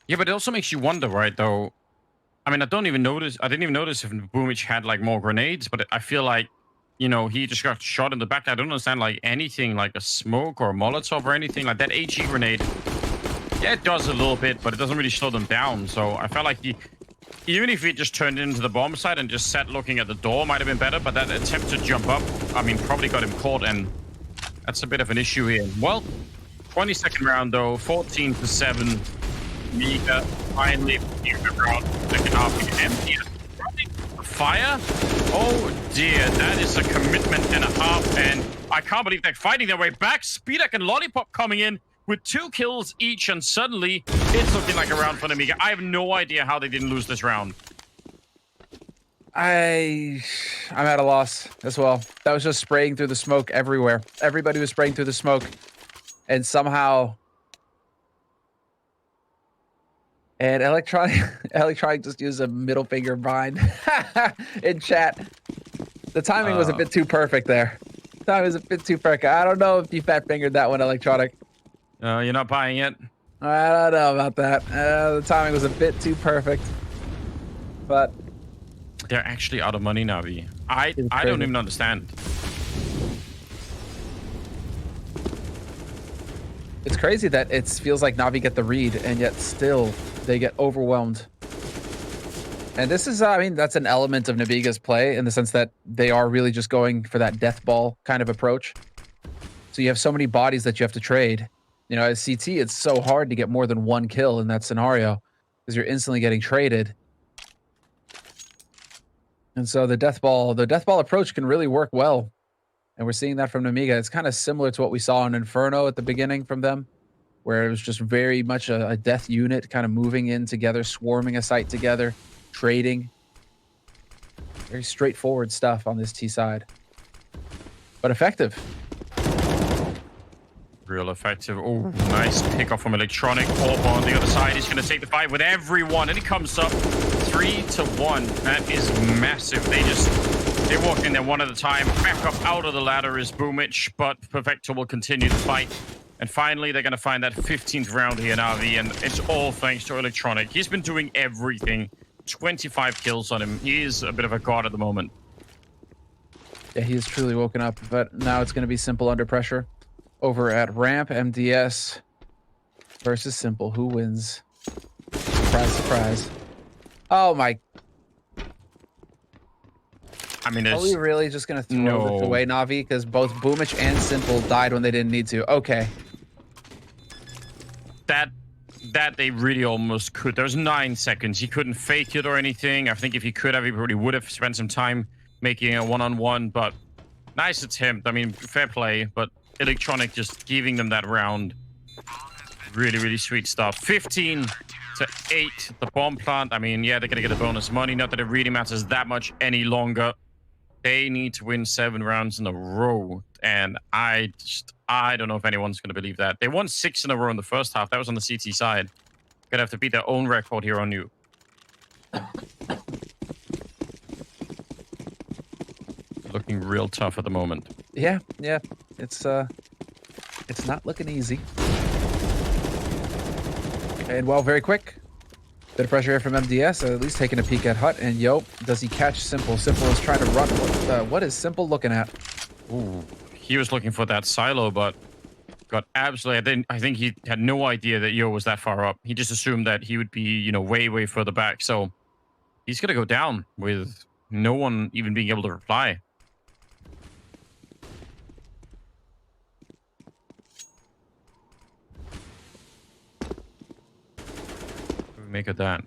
Yeah, but it also makes you wonder, right, though? I mean, I didn't even notice if Boomich had, like, more grenades, but I feel like, you know, he just got shot in the back. I don't understand, like, anything, like a smoke or a Molotov or anything. Like, that HE grenade, yeah, it does a little bit, but it doesn't really slow them down. So I felt like even if he just turned into the bomb site and just sat looking at the door, might have been better. But that attempt to jump up, I mean, probably got him caught, and that's a bit of an issue here. Well, 22nd round, though, 14-7. Nemiga finally around second half empty. Fire? Oh dear, that is a commitment and a half, and I can't believe they're fighting their way back. Speedak and Lollipop coming in with 2 kills each, and suddenly it's looking like a round for Nemiga. I have no idea how they didn't lose this round. I'm at a loss as well. That was just spraying through the smoke everywhere. Everybody was spraying through the smoke, and somehow... And Electronic just used a middle finger bind in chat. The timing was a bit too perfect there. The timing was a bit too perfect. I don't know if you fat fingered that one, Electronic. You're not buying it? I don't know about that. The timing was a bit too perfect. But they're actually out of money, NaVi. I don't even understand. It's crazy that it feels like NaVi get the read, and yet still they get overwhelmed. And this is, I mean, that's an element of Nemiga's play in the sense that they are really just going for that death ball kind of approach. So you have so many bodies that you have to trade. You know, as CT, it's so hard to get more than one kill in that scenario because you're instantly getting traded. And so the death ball approach can really work well. And we're seeing that from Nemiga. It's kind of similar to what we saw in Inferno at the beginning from them, where it was just very much a death unit kind of moving in together, swarming a site together, trading. Very straightforward stuff on this T side, but effective. Real effective. Oh, nice pickoff from Electronic. Orb on the other side. He's going to take the fight with everyone, and he comes up 3-1. That is massive. They walk in there one at a time. Back up out of the ladder is Boomich, but Perfecto will continue the fight. And finally, they're going to find that 15th round here in RV, and it's all thanks to Electronic. He's been doing everything. 25 kills on him. He is a bit of a god at the moment. Yeah, he is truly woken up, but now it's going to be Simple under pressure. Over at Ramp, MDS versus Simple. Who wins? Surprise, surprise. Oh my. I mean, are we really just going to throw this away, NaVi? Because both Boomich and Simple died when they didn't need to. Okay. That they really almost could. There was 9 seconds. He couldn't fake it or anything. I think if he could have, he probably would have spent some time making a one-on-one, but nice attempt. I mean, fair play, but Electronic just giving them that round. Really, really sweet stuff. 15-8, the bomb plant. I mean, yeah, they're going to get the bonus money. Not that it really matters that much any longer. They need to win 7 rounds in a row. And I don't know if anyone's going to believe that. They won 6 in a row in the first half. That was on the CT side. Gonna have to beat their own record here on you. Looking real tough at the moment. Yeah. It's not looking easy. And well, very quick. Bit of pressure here from MDS, at least taking a peek at Hut. And yo, does he catch Simple? Simple is trying to run. What is Simple looking at? Ooh, he was looking for that silo, but got absolutely. I think he had no idea that Yo was that far up. He just assumed that he would be, you know, way further back. So he's gonna go down with no one even being able to reply. Make of that.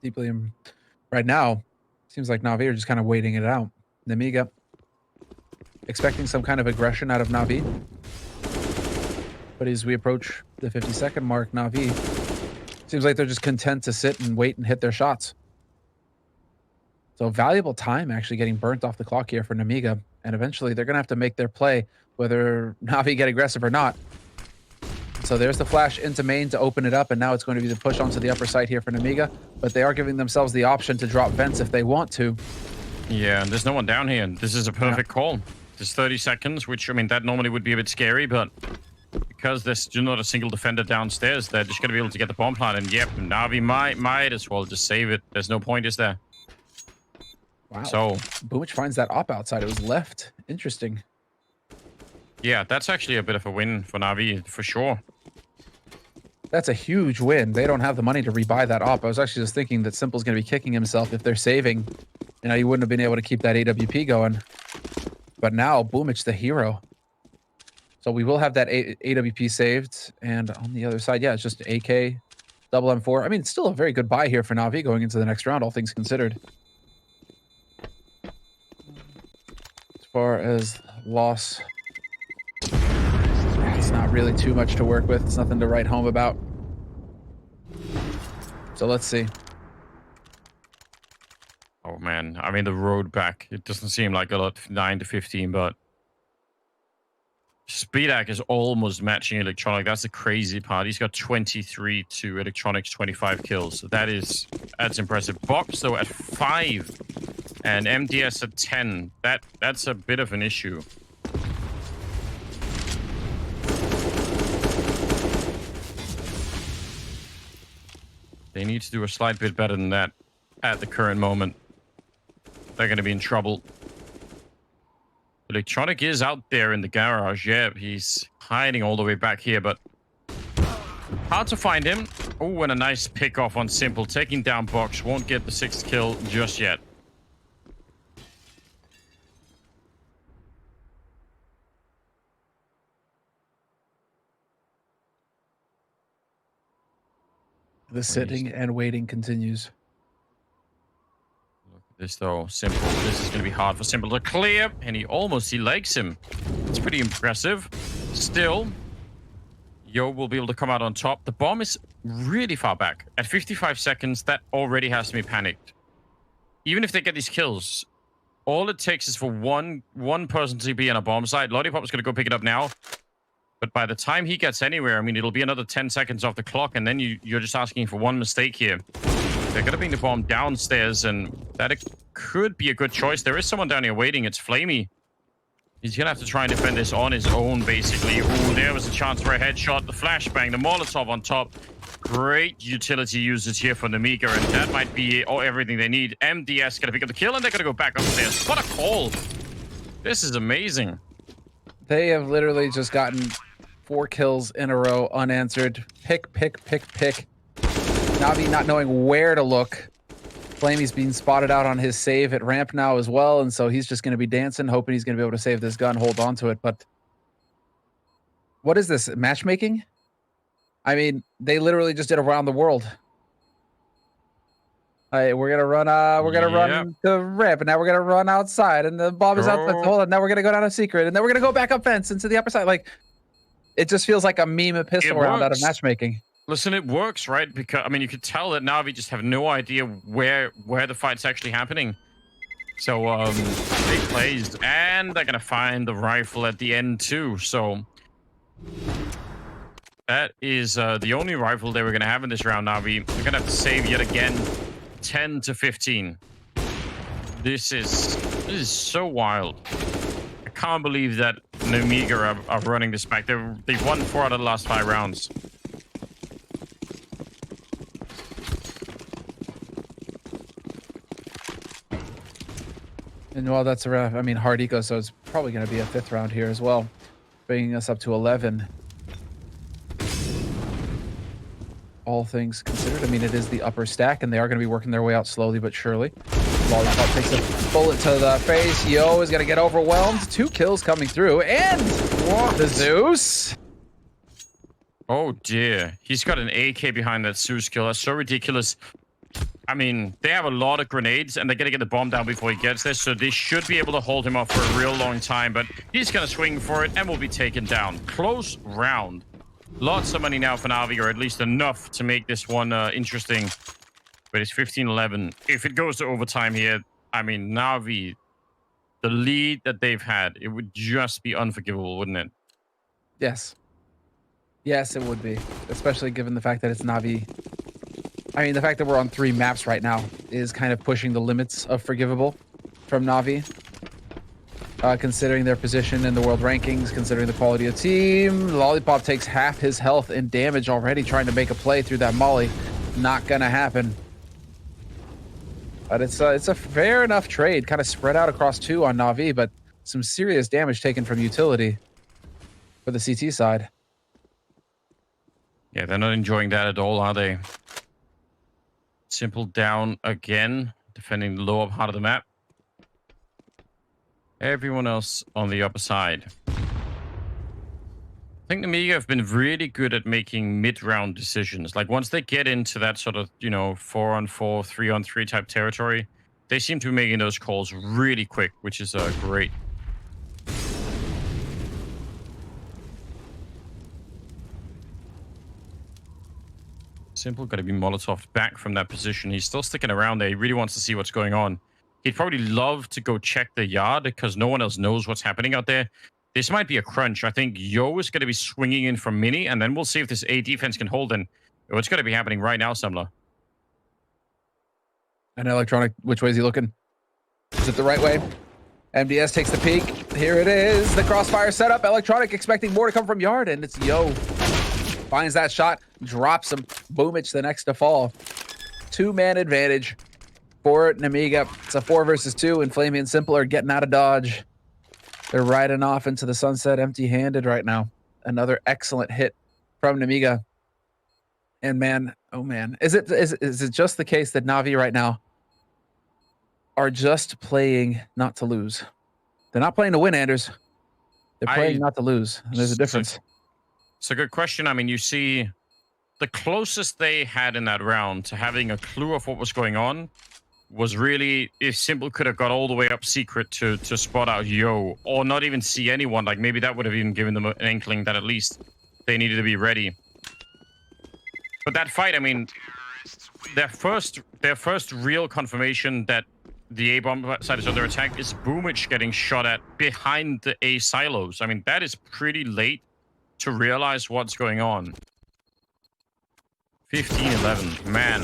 Deeply right now, seems like NaVi are just kind of waiting it out. Nemiga expecting some kind of aggression out of NaVi. But as we approach the 50-second mark, NaVi seems like they're just content to sit and wait and hit their shots. So valuable time actually getting burnt off the clock here for Nemiga. And eventually they're going to have to make their play, whether NaVi get aggressive or not. So there's the flash into main to open it up, and now it's going to be the push onto the upper side here for Nemiga. But they are giving themselves the option to drop vents if they want to. Yeah, and there's no one down here. And this is a perfect call. There's 30 seconds, which, I mean, that normally would be a bit scary, but because there's not a single defender downstairs, they're just going to be able to get the bomb plant. And yep, NaVi might as well just save it. There's no point, is there? Wow. So Boomich finds that op outside. It was left. Interesting. Yeah, that's actually a bit of a win for NaVi, for sure. That's a huge win. They don't have the money to rebuy that op. I was actually just thinking that Simple's going to be kicking himself if they're saving. You know, you wouldn't have been able to keep that AWP going. But now, Boomich the hero. So we will have that AWP saved. And on the other side, yeah, it's just AK, double M4. I mean, it's still a very good buy here for NaVi going into the next round, all things considered. As far as loss, it's not really too much to work with. It's nothing to write home about. So let's see. Oh, man. I mean, the road back, it doesn't seem like a lot, 9 to 15, but Speedak is almost matching Electronic. That's the crazy part. He's got 23 to Electronic's 25 kills. So that's impressive. Box, though, at 5 and MDS at 10. That's a bit of an issue. They need to do a slight bit better than that at the current moment. They're going to be in trouble. Electronic is out there in the garage. Yeah, he's hiding all the way back here, but hard to find him. Oh, and a nice pick off on Simple. Taking down Box. Won't get the 6th kill just yet. The sitting and waiting continues. Look at this though, Simple. This is going to be hard for Simple to clear, and he legs him. It's pretty impressive. Still, Yo will be able to come out on top. The bomb is really far back. At 55 seconds, that already has me panicked. Even if they get these kills, all it takes is for one person to be on a bomb site. Lollipop's going to go pick it up now. But by the time he gets anywhere, I mean, it'll be another 10 seconds off the clock, and then you're just asking for one mistake here. They're going to bring the bomb downstairs, and that could be a good choice. There is someone down here waiting. It's Flamey. He's going to have to try and defend this on his own, basically. Ooh, there was a chance for a headshot. The flashbang, the Molotov on top. Great utility usage here for Nemiga, and that might be everything they need. MDS going to pick up the kill, and they're going to go back upstairs. What a call. This is amazing. They have literally just gotten 4 kills in a row unanswered. Pick. NaVi not knowing where to look. Flamey's being spotted out on his save at ramp now as well, and so he's just going to be dancing, hoping he's going to be able to save this gun, hold on to it. But what is this, matchmaking? I mean, they literally just did around the world. We're gonna run. Run to ramp, and now we're gonna run outside, and the bomb is out. Hold on, now we're gonna go down a secret, and then we're gonna go back up fence into the upper side. Like, it just feels like a meme of pistol round out of matchmaking. Listen, it works, right? Because I mean, you could tell that NaVi just have no idea where the fight's actually happening. So big plays, and they're gonna find the rifle at the end too. So that is the only rifle they were gonna have in this round. NaVi, they're gonna have to save yet again. 10 to 15. This is so wild. I can't believe that Nemiga are running this back. They've won 4 out of the last 5 rounds. And while that's around, I mean, hard eco, so it's probably going to be a 5th round here as well, bringing us up to 11. All things considered, I mean, it is the upper stack, and they are going to be working their way out slowly but surely. Lollipop takes a bullet to the face. Yo is going to get overwhelmed. 2 kills coming through, and the Zeus. Oh dear, he's got an AK behind that Zeus kill. That's so ridiculous. I mean, they have a lot of grenades, and they're going to get the bomb down before he gets there, so they should be able to hold him off for a real long time, but he's going to swing for it and will be taken down. Close round. Lots of money now for NaVi, or at least enough to make this one interesting. But it's 15-11. If it goes to overtime here, I mean, NaVi, the lead that they've had, it would just be unforgivable, wouldn't it? Yes. Yes, it would be. Especially given the fact that it's NaVi. I mean, the fact that we're on 3 maps right now is kind of pushing the limits of forgivable from NaVi. Considering their position in the world rankings, considering the quality of team. Lollipop takes half his health in damage already, trying to make a play through that molly. Not gonna happen. But it's a fair enough trade, kind of spread out across 2 on NaVi, but some serious damage taken from utility for the CT side. Yeah, they're not enjoying that at all, are they? Simple down again, defending the lower part of the map. Everyone else on the upper side. I think Nemiga have been really good at making mid-round decisions. Like, once they get into that sort of, 4-on-4, 3-on-3 type territory, they seem to be making those calls really quick, which is great. Simple got to be Molotov back from that position. He's still sticking around there. He really wants to see what's going on. He'd probably love to go check the yard because no one else knows what's happening out there. This might be a crunch. I think Yo is going to be swinging in from Mini, and then we'll see if this A defense can hold in. What's going to be happening right now, Semler? And Electronic, which way is he looking? Is it the right way? MDS takes the peek. Here it is. The crossfire setup. Electronic expecting more to come from yard, and it's Yo. Finds that shot, drops him. Boom, it's the next to fall. 2-man advantage for Nemiga. It's a 4 versus 2, and Flamey and Simple are getting out of dodge. They're riding off into the sunset empty-handed right now. Another excellent hit from Nemiga. And man, oh man, is it just the case that NaVi right now are just playing not to lose? They're not playing to win, Anders. They're playing not to lose. And there's a difference. It's a good question. I mean, you see the closest they had in that round to having a clue of what was going on was really if Simple could have got all the way up secret to spot out Yo, or not even see anyone. Like maybe that would have even given them an inkling that at least they needed to be ready. But that fight, I mean, their first real confirmation that the A bomb side is under attack is Boomich getting shot at behind the A silos. I mean, that is pretty late to realize what's going on. 15-11, man.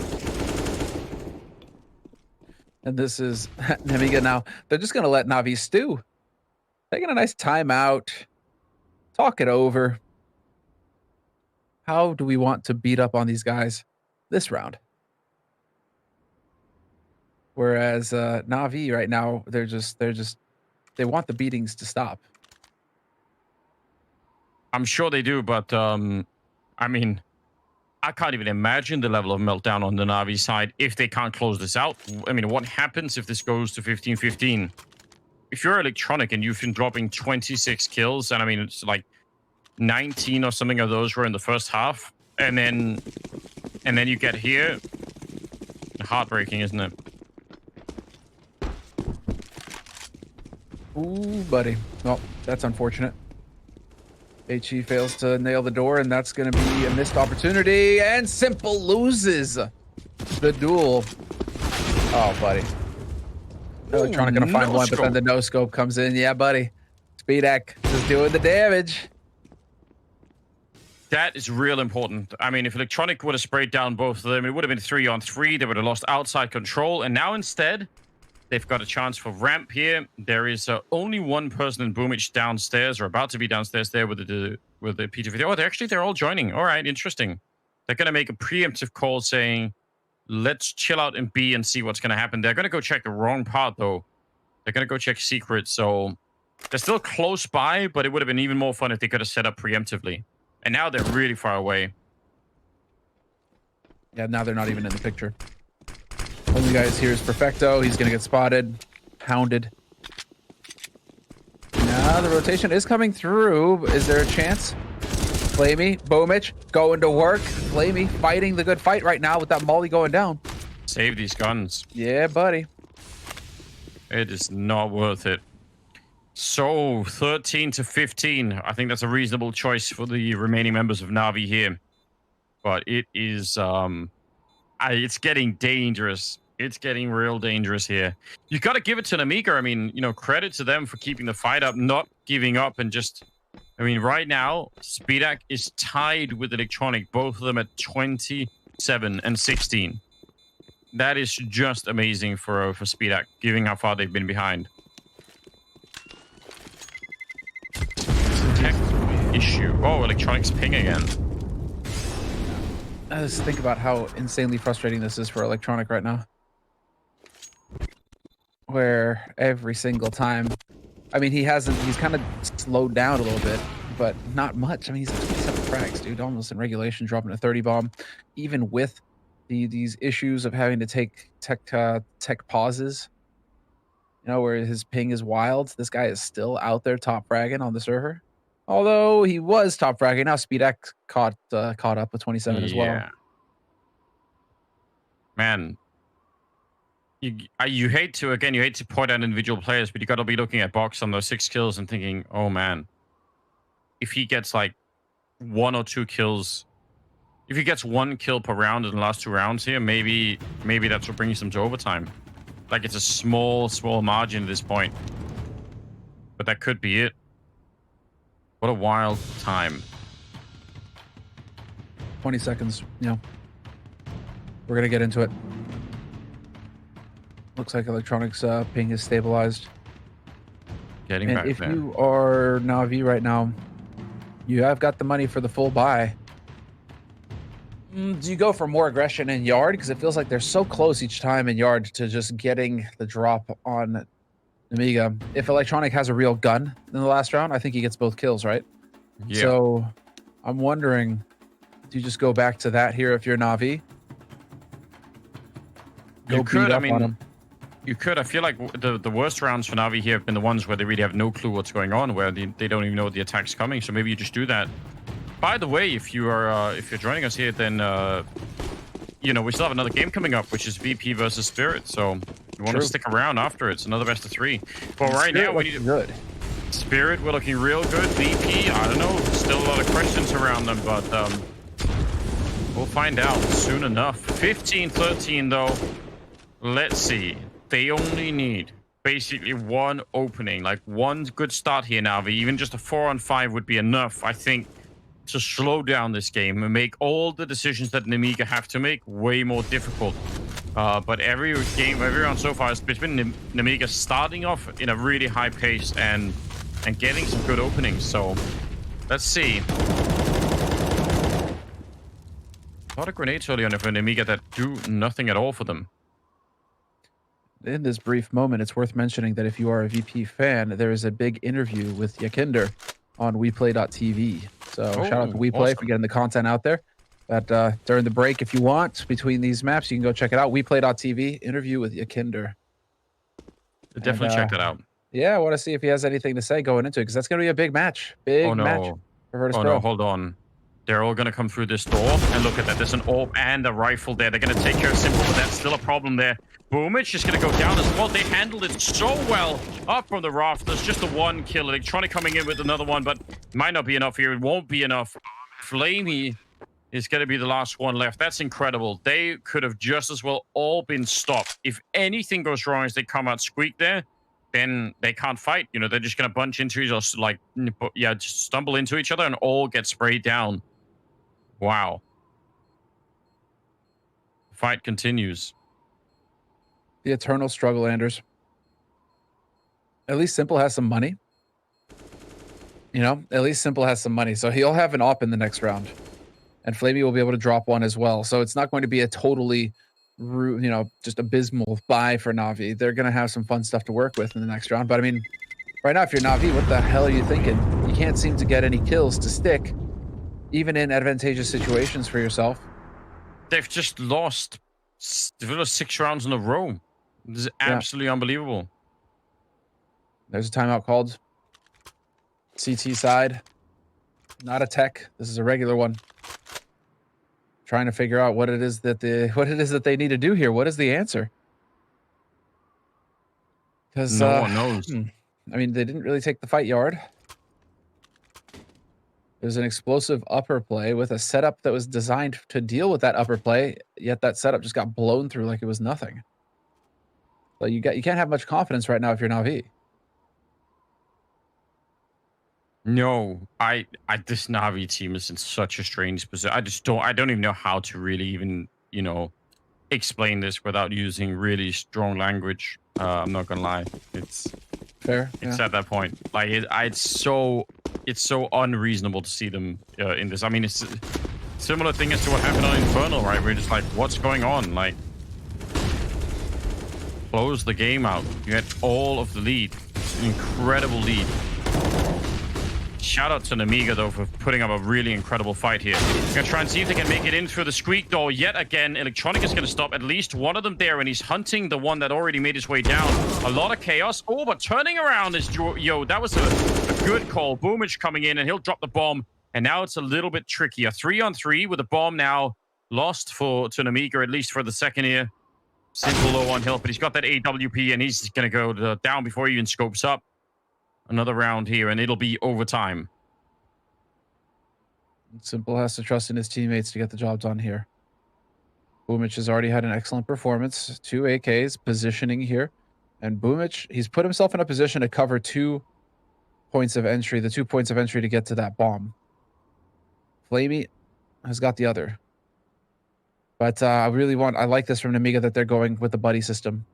And this is Nemiga now. They're just going to let NaVi stew. Taking a nice timeout. Talk it over. How do we want to beat up on these guys this round? Whereas NaVi right now, they want the beatings to stop. I'm sure they do, but I mean, I can't even imagine the level of meltdown on the NaVi side if they can't close this out. I mean, what happens if this goes to 15-15? If you're Electronic and you've been dropping 26 kills, and I mean, it's like 19 or something of those were in the first half, and then you get here, heartbreaking, isn't it? Ooh, buddy. Well, that's unfortunate. HE fails to nail the door, and that's going to be a missed opportunity. And Simple loses the duel. Oh, buddy. Electronic going to find one, but then the no-scope comes in. Yeah, buddy. Speedak is doing the damage. That is real important. I mean, if Electronic would have sprayed down both of them, it would have been 3-on-3. They would have lost outside control. And now instead, they've got a chance for ramp here. There is only one person in Boomich downstairs, or about to be downstairs there with the P250. Oh, they're all joining. All right, interesting. They're going to make a preemptive call saying, let's chill out in B and see what's going to happen. They're going to go check the wrong part, though. They're going to go check secret. So they're still close by, but it would have been even more fun if they could have set up preemptively. And now they're really far away. Yeah, now they're not even in the picture. Only guys here is Perfecto. He's going to get spotted, hounded. Now the rotation is coming through. Is there a chance? Flamey, Boomich, going to work. Flamey fighting the good fight right now with that molly going down. Save these guns. Yeah, buddy. It is not worth it. So 13-15. I think that's a reasonable choice for the remaining members of NaVi here. But it is it's getting dangerous. It's getting real dangerous here. You got to give it to Nemiga. I mean, you know, credit to them for keeping the fight up, not giving up, and just, I mean, right now, Speedak is tied with Electronic, both of them at 27 and 16. That is just amazing for Speedak, given how far they've been behind. Tech issue. Oh, Electronic's ping again. I just think about how insanely frustrating this is for Electronic right now. Where every single time, I mean, he's kind of slowed down a little bit, but not much. I mean, he's at 27 frags, dude, almost in regulation, dropping a 30 bomb, even with these issues of having to take tech pauses, you know, where his ping is wild. This guy is still out there top fragging on the server. Although he was top fragging, now Speedak caught up with 27 as well. Man, you hate to point out individual players, but you got to be looking at Box on those 6 kills and thinking, oh man, if he gets like 1 or 2 kills, if he gets 1 kill per round in the last 2 rounds here, maybe that's what brings them to overtime. Like, it's a small margin at this point, but that could be it. What a wild time. 20 seconds, yeah. We're going to get into it. Looks like Electronics ping is stabilized. Getting and back if there. you are NaVi right now, you have got the money for the full buy. Do you go for more aggression in yard? Because it feels like they're so close each time in yard to just getting the drop on Nemiga. If Electronic has a real gun in the last round, I think he gets both kills, right? Yeah. So I'm wondering, do you just go back to that here if you're NaVi? You could, I mean, you could. I feel like the worst rounds for NaVi here have been the ones where they really have no clue what's going on, where they don't even know the attack's coming. So maybe you just do that. By the way, if you're joining us here, then you know, we still have another game coming up, which is VP versus Spirit. So you want to stick around after it's another best of 3. But right now we need good. Spirit, we're looking real good. VP, I don't know, still a lot of questions around them, but we'll find out soon enough. 15-13 though. Let's see. They only need basically one opening, like one good start here, NaVi. Even just a 4-on-5 would be enough, I think, to slow down this game and make all the decisions that Nemiga have to make way more difficult. But every round so far, it's been Nemiga starting off in a really high pace and getting some good openings. So let's see. A lot of grenades early on for Nemiga that do nothing at all for them. In this brief moment, it's worth mentioning that if you are a VP fan, there is a big interview with Yakinder on WePlay.tv. So shout out to WePlay awesome. for getting the content out there. But during the break, if you want, between these maps, you can go check it out. WePlay.tv, interview with Yakinder. Definitely check that out. Yeah, I want to see if he has anything to say going into it, because that's going to be a big match. Big match for Virtus Pro. No, hold on. They're all going to come through this door. And look at that. There's an AWP and a rifle there. They're going to take care of Simple, but that's still a problem there. Boomich just going to go down as well. They handled it so well up from the rafters. Just the one kill. Electronic coming in with another one, but might not be enough here. It won't be enough. Flamey is going to be the last one left. That's incredible. They could have just as well all been stopped. If anything goes wrong as they come out squeak there, then they can't fight. You know, they're just going to bunch into each other, like, yeah, just stumble into each other and all get sprayed down. Wow. Fight continues. The eternal struggle, Anders. At least Simple has some money. You know, at least Simple has some money. So he'll have an AWP in the next round. And Flamey will be able to drop one as well. So it's not going to be a totally, you know, just abysmal buy for NaVi. They're going to have some fun stuff to work with in the next round. But I mean, right now, if you're NaVi, what the hell are you thinking? You can't seem to get any kills to stick, even in advantageous situations for yourself. They've just lost 6 rounds in a row. This is absolutely unbelievable. There's a timeout called. CT side. Not a tech. This is a regular one. Trying to figure out what it is that they need to do here. What is the answer? Because no one knows. I mean, they didn't really take the fight yard. There's an explosive upper play with a setup that was designed to deal with that upper play, yet that setup just got blown through like it was nothing. So you can't have much confidence right now if you're NaVi. No, this NaVi team is in such a strange position. I don't even know how to really even, you know, explain this without using really strong language. I'm not gonna lie. It's fair. It's at that point. Like it's so unreasonable to see them in this. I mean, it's a similar thing as to what happened on Infernal, right? We're just like, what's going on? Like, close the game out. You had all of the lead. It's an incredible lead. Shout out to Nemiga, though, for putting up a really incredible fight here. We're going to try and see if they can make it in through the squeak door yet again. Electronic is going to stop at least one of them there, and he's hunting the one that already made his way down. A lot of chaos. Oh, but turning around is... Yo, that was a good call. Boomich coming in, and he'll drop the bomb. And now it's a little bit trickier. 3-on-3 with the bomb now lost to Nemiga, at least for the second here. Simple low on health, but he's got that AWP, and he's going to go down before he even scopes up. Another round here, and it'll be overtime. Simple has to trust in his teammates to get the job done here. Boomich has already had an excellent performance. 2 AKs positioning here. And Boomich, he's put himself in a position to cover 2 points of entry, the 2 points of entry to get to that bomb. Flamey has got the other. But I like this from Nemiga that they're going with the buddy system.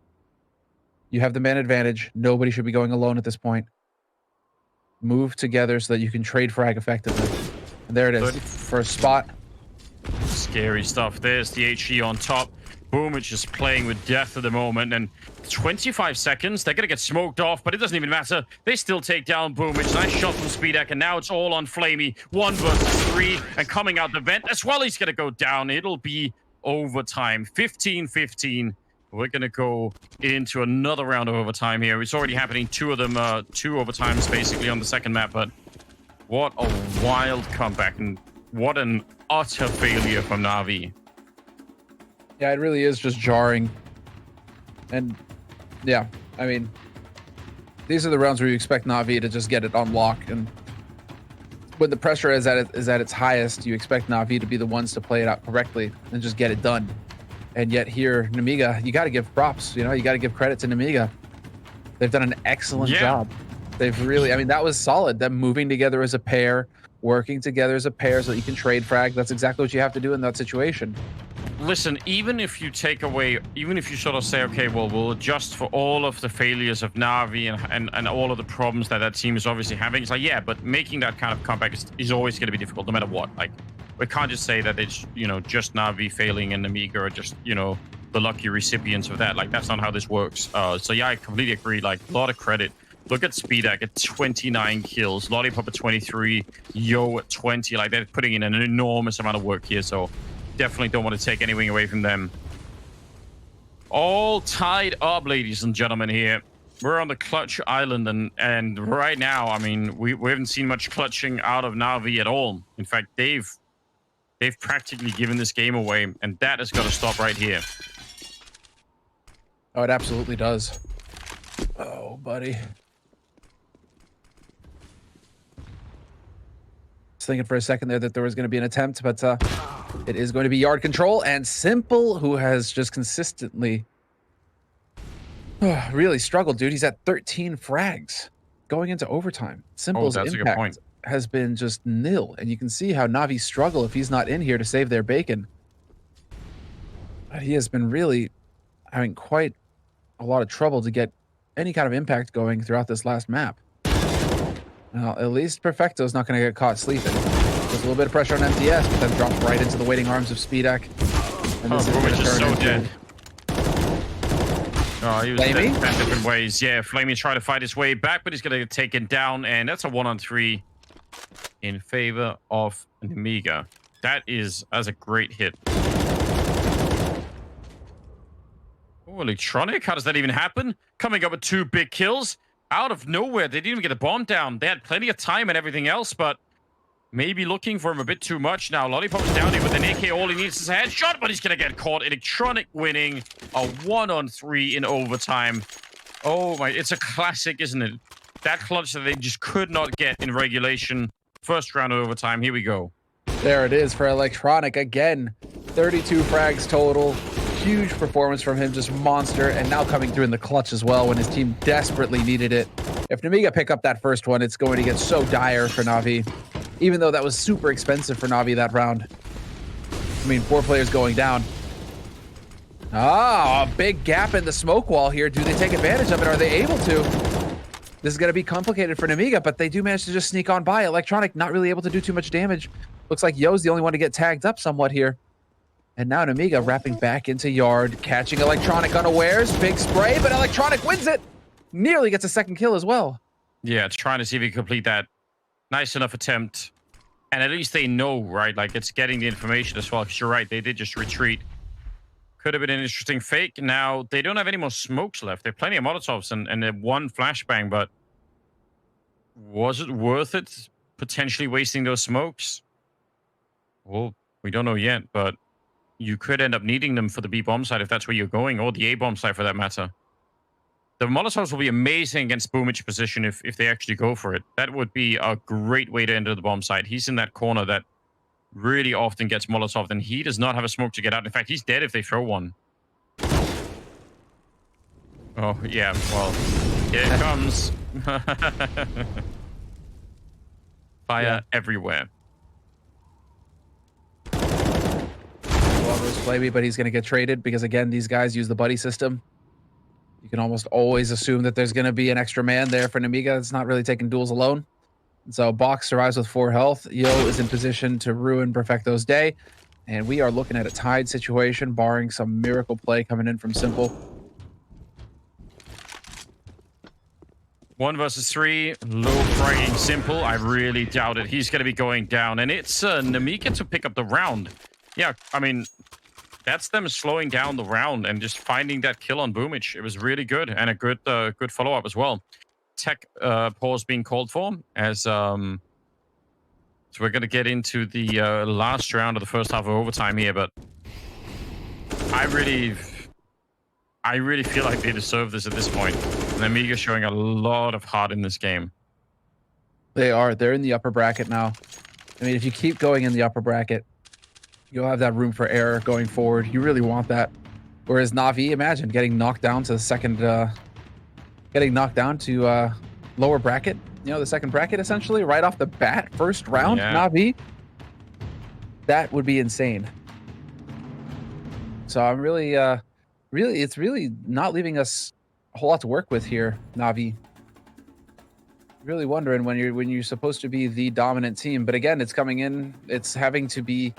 You have the man advantage. Nobody should be going alone at this point. Move together so that you can trade frag effectively. And there it is. First spot. Scary stuff. There's the HE on top. Boomich is playing with death at the moment. And 25 seconds. They're going to get smoked off, but it doesn't even matter. They still take down Boomich. Nice shot from Speedek, and now it's all on Flamey. 1 versus 3. And coming out the vent as well, he's going to go down. It'll be overtime. 15-15. We're going to go into another round of overtime here. It's already happening. 2 of them, 2 overtimes basically on the second map. But what a wild comeback. And What an utter failure from NaVi. Yeah, it really is just jarring. And yeah, I mean, these are the rounds where you expect NaVi to just get it on lock. And when the pressure is at its highest, you expect NaVi to be the ones to play it out correctly and just get it done. And yet here, Nemiga, you got to give props. You know, you got to give credit to Nemiga. They've done an excellent job. They've really, I mean, that was solid. Them moving together as a pair, working together as a pair so that you can trade frag. That's exactly what you have to do in that situation. Listen, even if you take away, even if you sort of say, okay, well, we'll adjust for all of the failures of NaVi and all of the problems that team is obviously having, it's like, yeah, but making that kind of comeback is always going to be difficult, no matter what. Like, we can't just say that it's, you know, just NaVi failing and Nemiga are just, you know, the lucky recipients of that. Like, that's not how this works. So yeah, I completely agree. Like, a lot of credit. Look at Speedak at 29 kills, Lollipop at 23, Yo at 20. Like, they're putting in an enormous amount of work here. So definitely don't want to take anything away from them. All tied up, ladies and gentlemen, here. We're on the clutch island, and right now, I mean, we haven't seen much clutching out of NaVi at all. In fact, they've practically given this game away, and that has got to stop right here. Oh, it absolutely does. Oh, buddy. Was thinking for a second there that there was going to be an attempt, but it is going to be yard control, and Simple, who has just consistently really struggled, dude. He's at 13 frags going into overtime. Simple's impact has been just nil, and you can see how NaVi struggle if he's not in here to save their bacon. But he has been really having quite a lot of trouble to get any kind of impact going throughout this last map. Now, at least Perfecto's not going to get caught sleeping. There's a little bit of pressure on MTS, but then dropped right into the waiting arms of Speedak. And this is just so dead. Oh, he was dead in different ways. Yeah, Flamey trying to fight his way back, but he's going to get taken down, and that's a 1-on-3 in favor of Nemiga. That's a great hit. Oh, Electronic, how does that even happen? Coming up with 2 big kills out of nowhere. They didn't even get a bomb down. They had plenty of time and everything else, but maybe looking for him a bit too much now. Lollipop is down here with an AK. All he needs is a headshot, but he's going to get caught. Electronic winning a 1-on-3 in overtime. Oh my, it's a classic, isn't it? That clutch that they just could not get in regulation. First round of overtime. Here we go. There it is for Electronic again. 32 frags total. Huge performance from him, just monster, and now coming through in the clutch as well when his team desperately needed it. If Nemiga pick up that first one, it's going to get so dire for NaVi, even though that was super expensive for NaVi that round. I mean, 4 players going down. Ah, a big gap in the smoke wall here. Do they take advantage of it? Are they able to? This is going to be complicated for Nemiga, but they do manage to just sneak on by. Electronic not really able to do too much damage. Looks like Yo's the only one to get tagged up somewhat here. And now Nemiga wrapping back into yard, catching Electronic unawares. Big spray, but Electronic wins it. Nearly gets a second kill as well. Yeah, trying to see if he can complete that. Nice enough attempt. And at least they know, right? Like, it's getting the information as well. Because you're right, they did just retreat. Could have been an interesting fake. Now, they don't have any more smokes left. They have plenty of Molotovs and one flashbang, but was it worth it? Potentially wasting those smokes? Well, we don't know yet, but you could end up needing them for the B bomb side if that's where you're going, or the A bomb side for that matter. The Molotovs will be amazing against Boomich position if they actually go for it. That would be a great way to enter the bomb side. He's in that corner that really often gets Molotov, and he does not have a smoke to get out. In fact, he's dead if they throw one. Oh, yeah, well, here it comes. Fire everywhere. Well, there's Flavy, but he's going to get traded because, again, these guys use the buddy system. You can almost always assume that there's going to be an extra man there for Nemiga. It's not really taking duels alone. So Box survives with 4 health. Yo is in position to ruin Perfecto's day. And we are looking at a tied situation, barring some miracle play coming in from Simple. 1 versus 3, low fragging Simple. I really doubt it. He's going to be going down. And it's Nemiga to pick up the round. Yeah, I mean, that's them slowing down the round and just finding that kill on Boomich. It was really good, and a good good follow-up as well. Tech pause being called for as So we're going to get into the last round of the first half of overtime here, but I really feel like they deserve this at this point. Nemiga showing a lot of heart in this game. They are. They're in the upper bracket now. I mean, if you keep going in the upper bracket, you'll have that room for error going forward. You really want that. Whereas NaVi, imagine getting knocked down to the second, getting knocked down to lower bracket. You know, the second bracket essentially right off the bat, first round. Yeah. NaVi. That would be insane. So I'm really, it's really not leaving us a whole lot to work with here, NaVi. Really wondering when you're supposed to be the dominant team, but again, it's coming in. It's having to be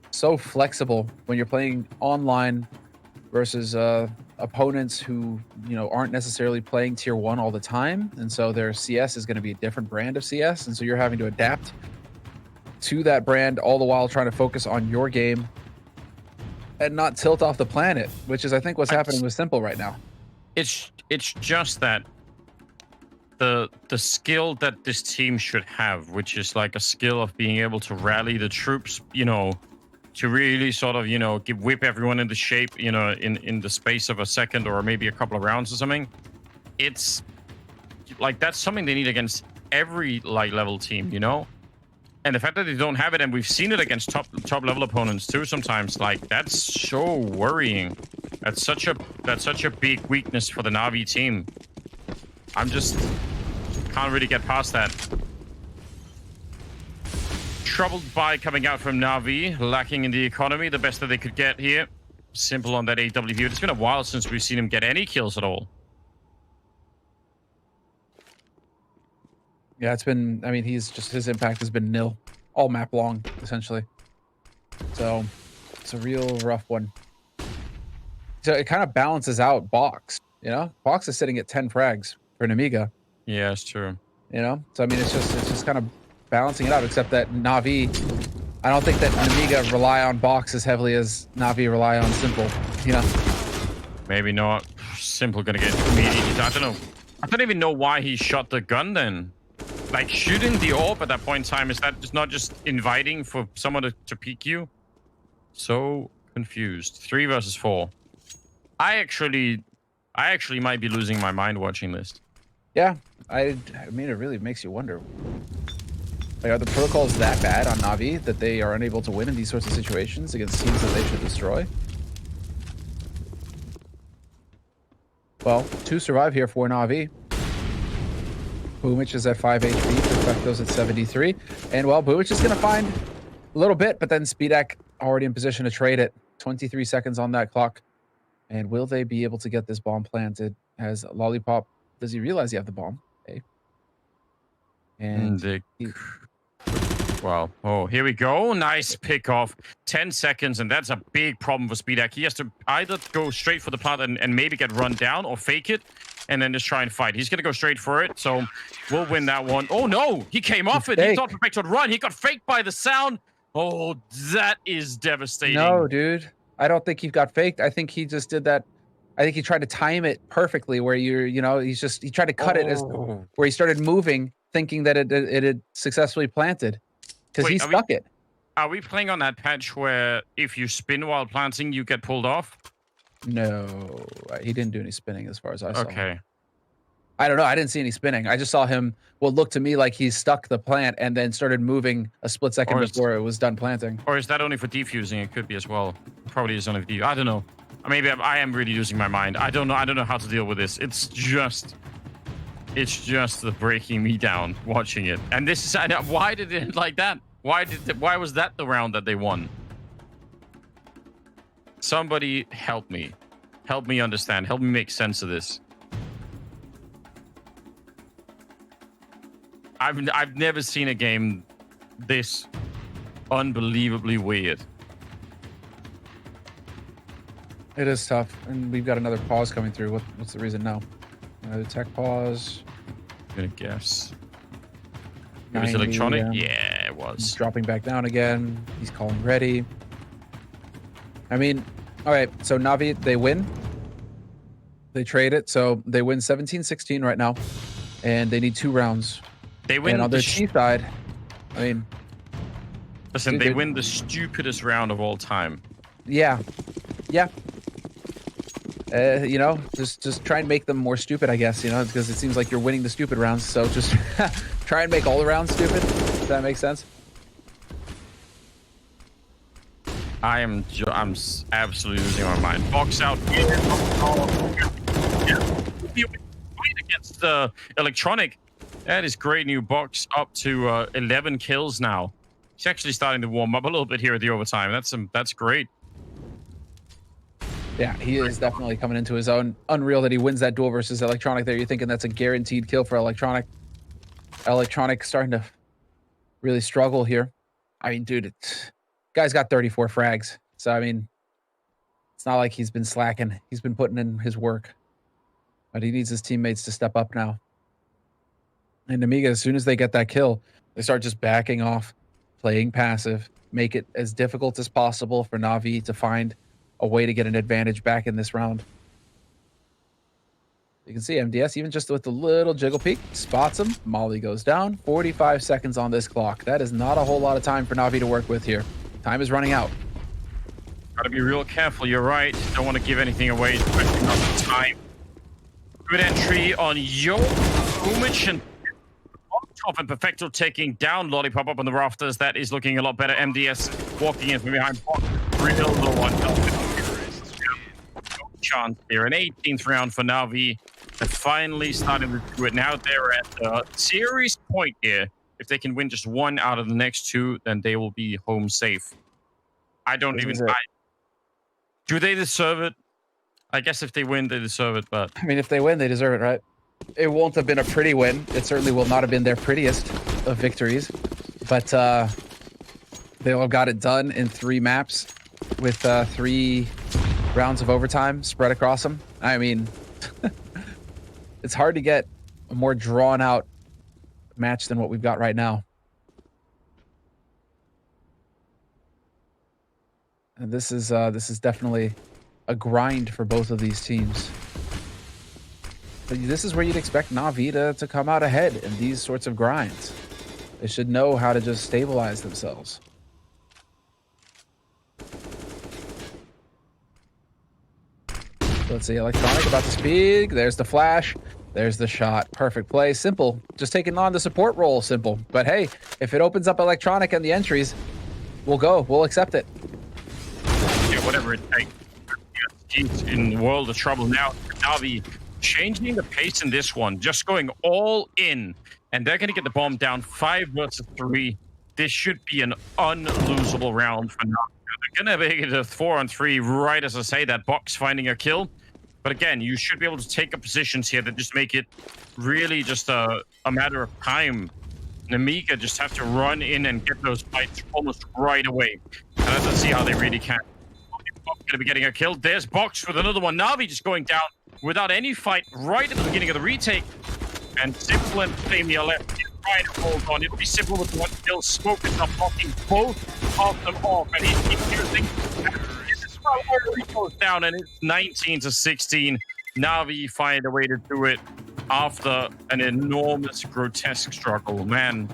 so flexible when you're playing online versus opponents who aren't necessarily playing tier 1 all the time, and so their CS is going to be a different brand of CS, and so you're having to adapt to that brand all the while trying to focus on your game and not tilt off the planet, which is I think what's happening with Simple right now. It's just that the skill that this team should have, which is like a skill of being able to rally the troops, to really sort of, whip everyone into shape, in the space of a second or maybe a couple of rounds or something. It's like that's something they need against every level team, And the fact that they don't have it, and we've seen it against top level opponents too sometimes, like that's so worrying. That's such a big weakness for the NaVi team. I'm just can't really get past that. Troubled by coming out from NaVi, lacking in the economy, the best that they could get here. Simple on that AWP. It's been a while since we've seen him get any kills at all. Yeah, it's been, I mean, his impact has been nil all map long, essentially. So it's a real rough one. So it kind of balances out Box, Box is sitting at 10 frags for Nemiga. Yeah, it's true. So I mean, it's just kind of balancing it out, except that NaVi, I don't think that Nemiga rely on Box as heavily as NaVi rely on Simple, Maybe not. Simple gonna get immediately. I don't know. I don't even know why he shot the gun then. Like, shooting the orb at that point in time, is that just not just inviting for someone to peek you? So confused. 3 versus 4. I actually might be losing my mind watching this. Yeah, I mean, it really makes you wonder. Like, are the protocols that bad on NaVi that they are unable to win in these sorts of situations against teams that they should destroy? Well, 2 survive here for NaVi. Boomich is at 5 HP, Perfecto's at 73. And, well, Boomich is going to find a little bit, but then Speedak already in position to trade it. 23 seconds on that clock. And will they be able to get this bomb planted? As Lollipop, does he realize he have the bomb? Okay. And wow. Oh, here we go. Nice pick off. 10 seconds, and that's a big problem for Speedak. He has to either go straight for the plant and maybe get run down, or fake it and then just try and fight. He's going to go straight for it, so we'll win that one. Oh, no. He came off it. He thought Perfecto would run. He got faked by the sound. Oh, that is devastating. No, dude. I don't think he got faked. I think he just did that. I think he tried to time it perfectly where he tried to cut it as where he started moving, thinking that it had successfully planted because he stuck it. Are we playing on that patch where if you spin while planting, you get pulled off? No, he didn't do any spinning as far as I saw. Okay. I don't know. I didn't see any spinning. I just saw him, what looked to me like he stuck the plant and then started moving a split second before it was done planting. Or is that only for defusing? It could be as well. Probably is only for defusing. I don't know. Maybe I am really losing my mind. I don't know. I don't know how to deal with this. It's just the breaking me down watching it. And this is why did it end like that? Why was that the round that they won? Somebody help me. Help me understand. Help me make sense of this. I've never seen a game this unbelievably weird. It is tough, and we've got another pause coming through. What's the reason now? Another tech pause. I'm gonna guess. It was electronic? Yeah, it was. He's dropping back down again. He's calling ready. I mean, all right, so NaVi, they win. They trade it, so they win 17-16 right now, and they need 2 rounds. They win and on their C side, I mean, Listen, they win the stupidest round of all time. Yeah. Yeah. You know, just try and make them more stupid, I guess, you know, because it seems like you're winning the stupid rounds. So just try and make all the rounds stupid. Does that make sense? I'm absolutely losing my mind. Box out here. Against the Electronic. That is great. New Box up to 11 kills now. He's actually starting to warm up a little bit here at the overtime. That's great. Yeah, he is definitely coming into his own. Unreal that he wins that duel versus Electronic there. You're thinking that's a guaranteed kill for Electronic. Electronic starting to really struggle here. I mean, dude, guy's got 34 frags. So, I mean, it's not like he's been slacking. He's been putting in his work. But he needs his teammates to step up now. And Nemiga, as soon as they get that kill, they start just backing off, playing passive, make it as difficult as possible for NaVi to find a way to get an advantage back in this round. You can see MDS, even just with the little jiggle peek, spots him. Molly goes down. 45 seconds on this clock. That is not a whole lot of time for NaVi to work with here. Time is running out. Gotta be real careful. You're right. Don't want to give anything away, especially not the time. Good entry on Yo, Umich, and Top and Perfecto taking down Lollipop up on the rafters. That is looking a lot better. MDS walking in from behind. Real low one. No chance here. An 18th round for NaVi. They're finally starting to do it. Now they're at the series point here. If they can win just one out of the next two, then they will be home safe. I don't even... do they deserve it? I guess if they win, they deserve it, but... I mean, if they win, they deserve it, right? It won't have been a pretty win. It certainly will not have been their prettiest of victories. But they all got it done in 3 maps with 3 rounds of overtime spread across them. I mean, it's hard to get a more drawn-out match than what we've got right now. And this is definitely a grind for both of these teams. But this is where you'd expect NaVi to come out ahead in these sorts of grinds. They should know how to just stabilize themselves. Let's see, Electronic about to speak. There's the flash. There's the shot. Perfect play. Simple. Just taking on the support role. Simple. But hey, if it opens up Electronic and the entries, we'll go. We'll accept it. Yeah, whatever it takes. He's in world of trouble now. NaVi changing the pace in this one, just going all in, and they're going to get the bomb down 5 versus 3. This should be an unlosable round for NaVi. They're going to make it a 4-on-3 right as I say that. Box finding a kill, but again, you should be able to take up positions here that just make it really just a matter of time. Nemiga just have to run in and get those fights almost right away, and let's see how they really can. Going to be getting a kill. There's Box with another one. NaVi just going down without any fight right at the beginning of the retake. And Simple and Flame are left trying to hold on. It'll be Simple with 1 kill. Smoke is not blocking both of them off. And he's using... He goes down and it's 19-16. NaVi find a way to do it after an enormous, grotesque struggle. Man,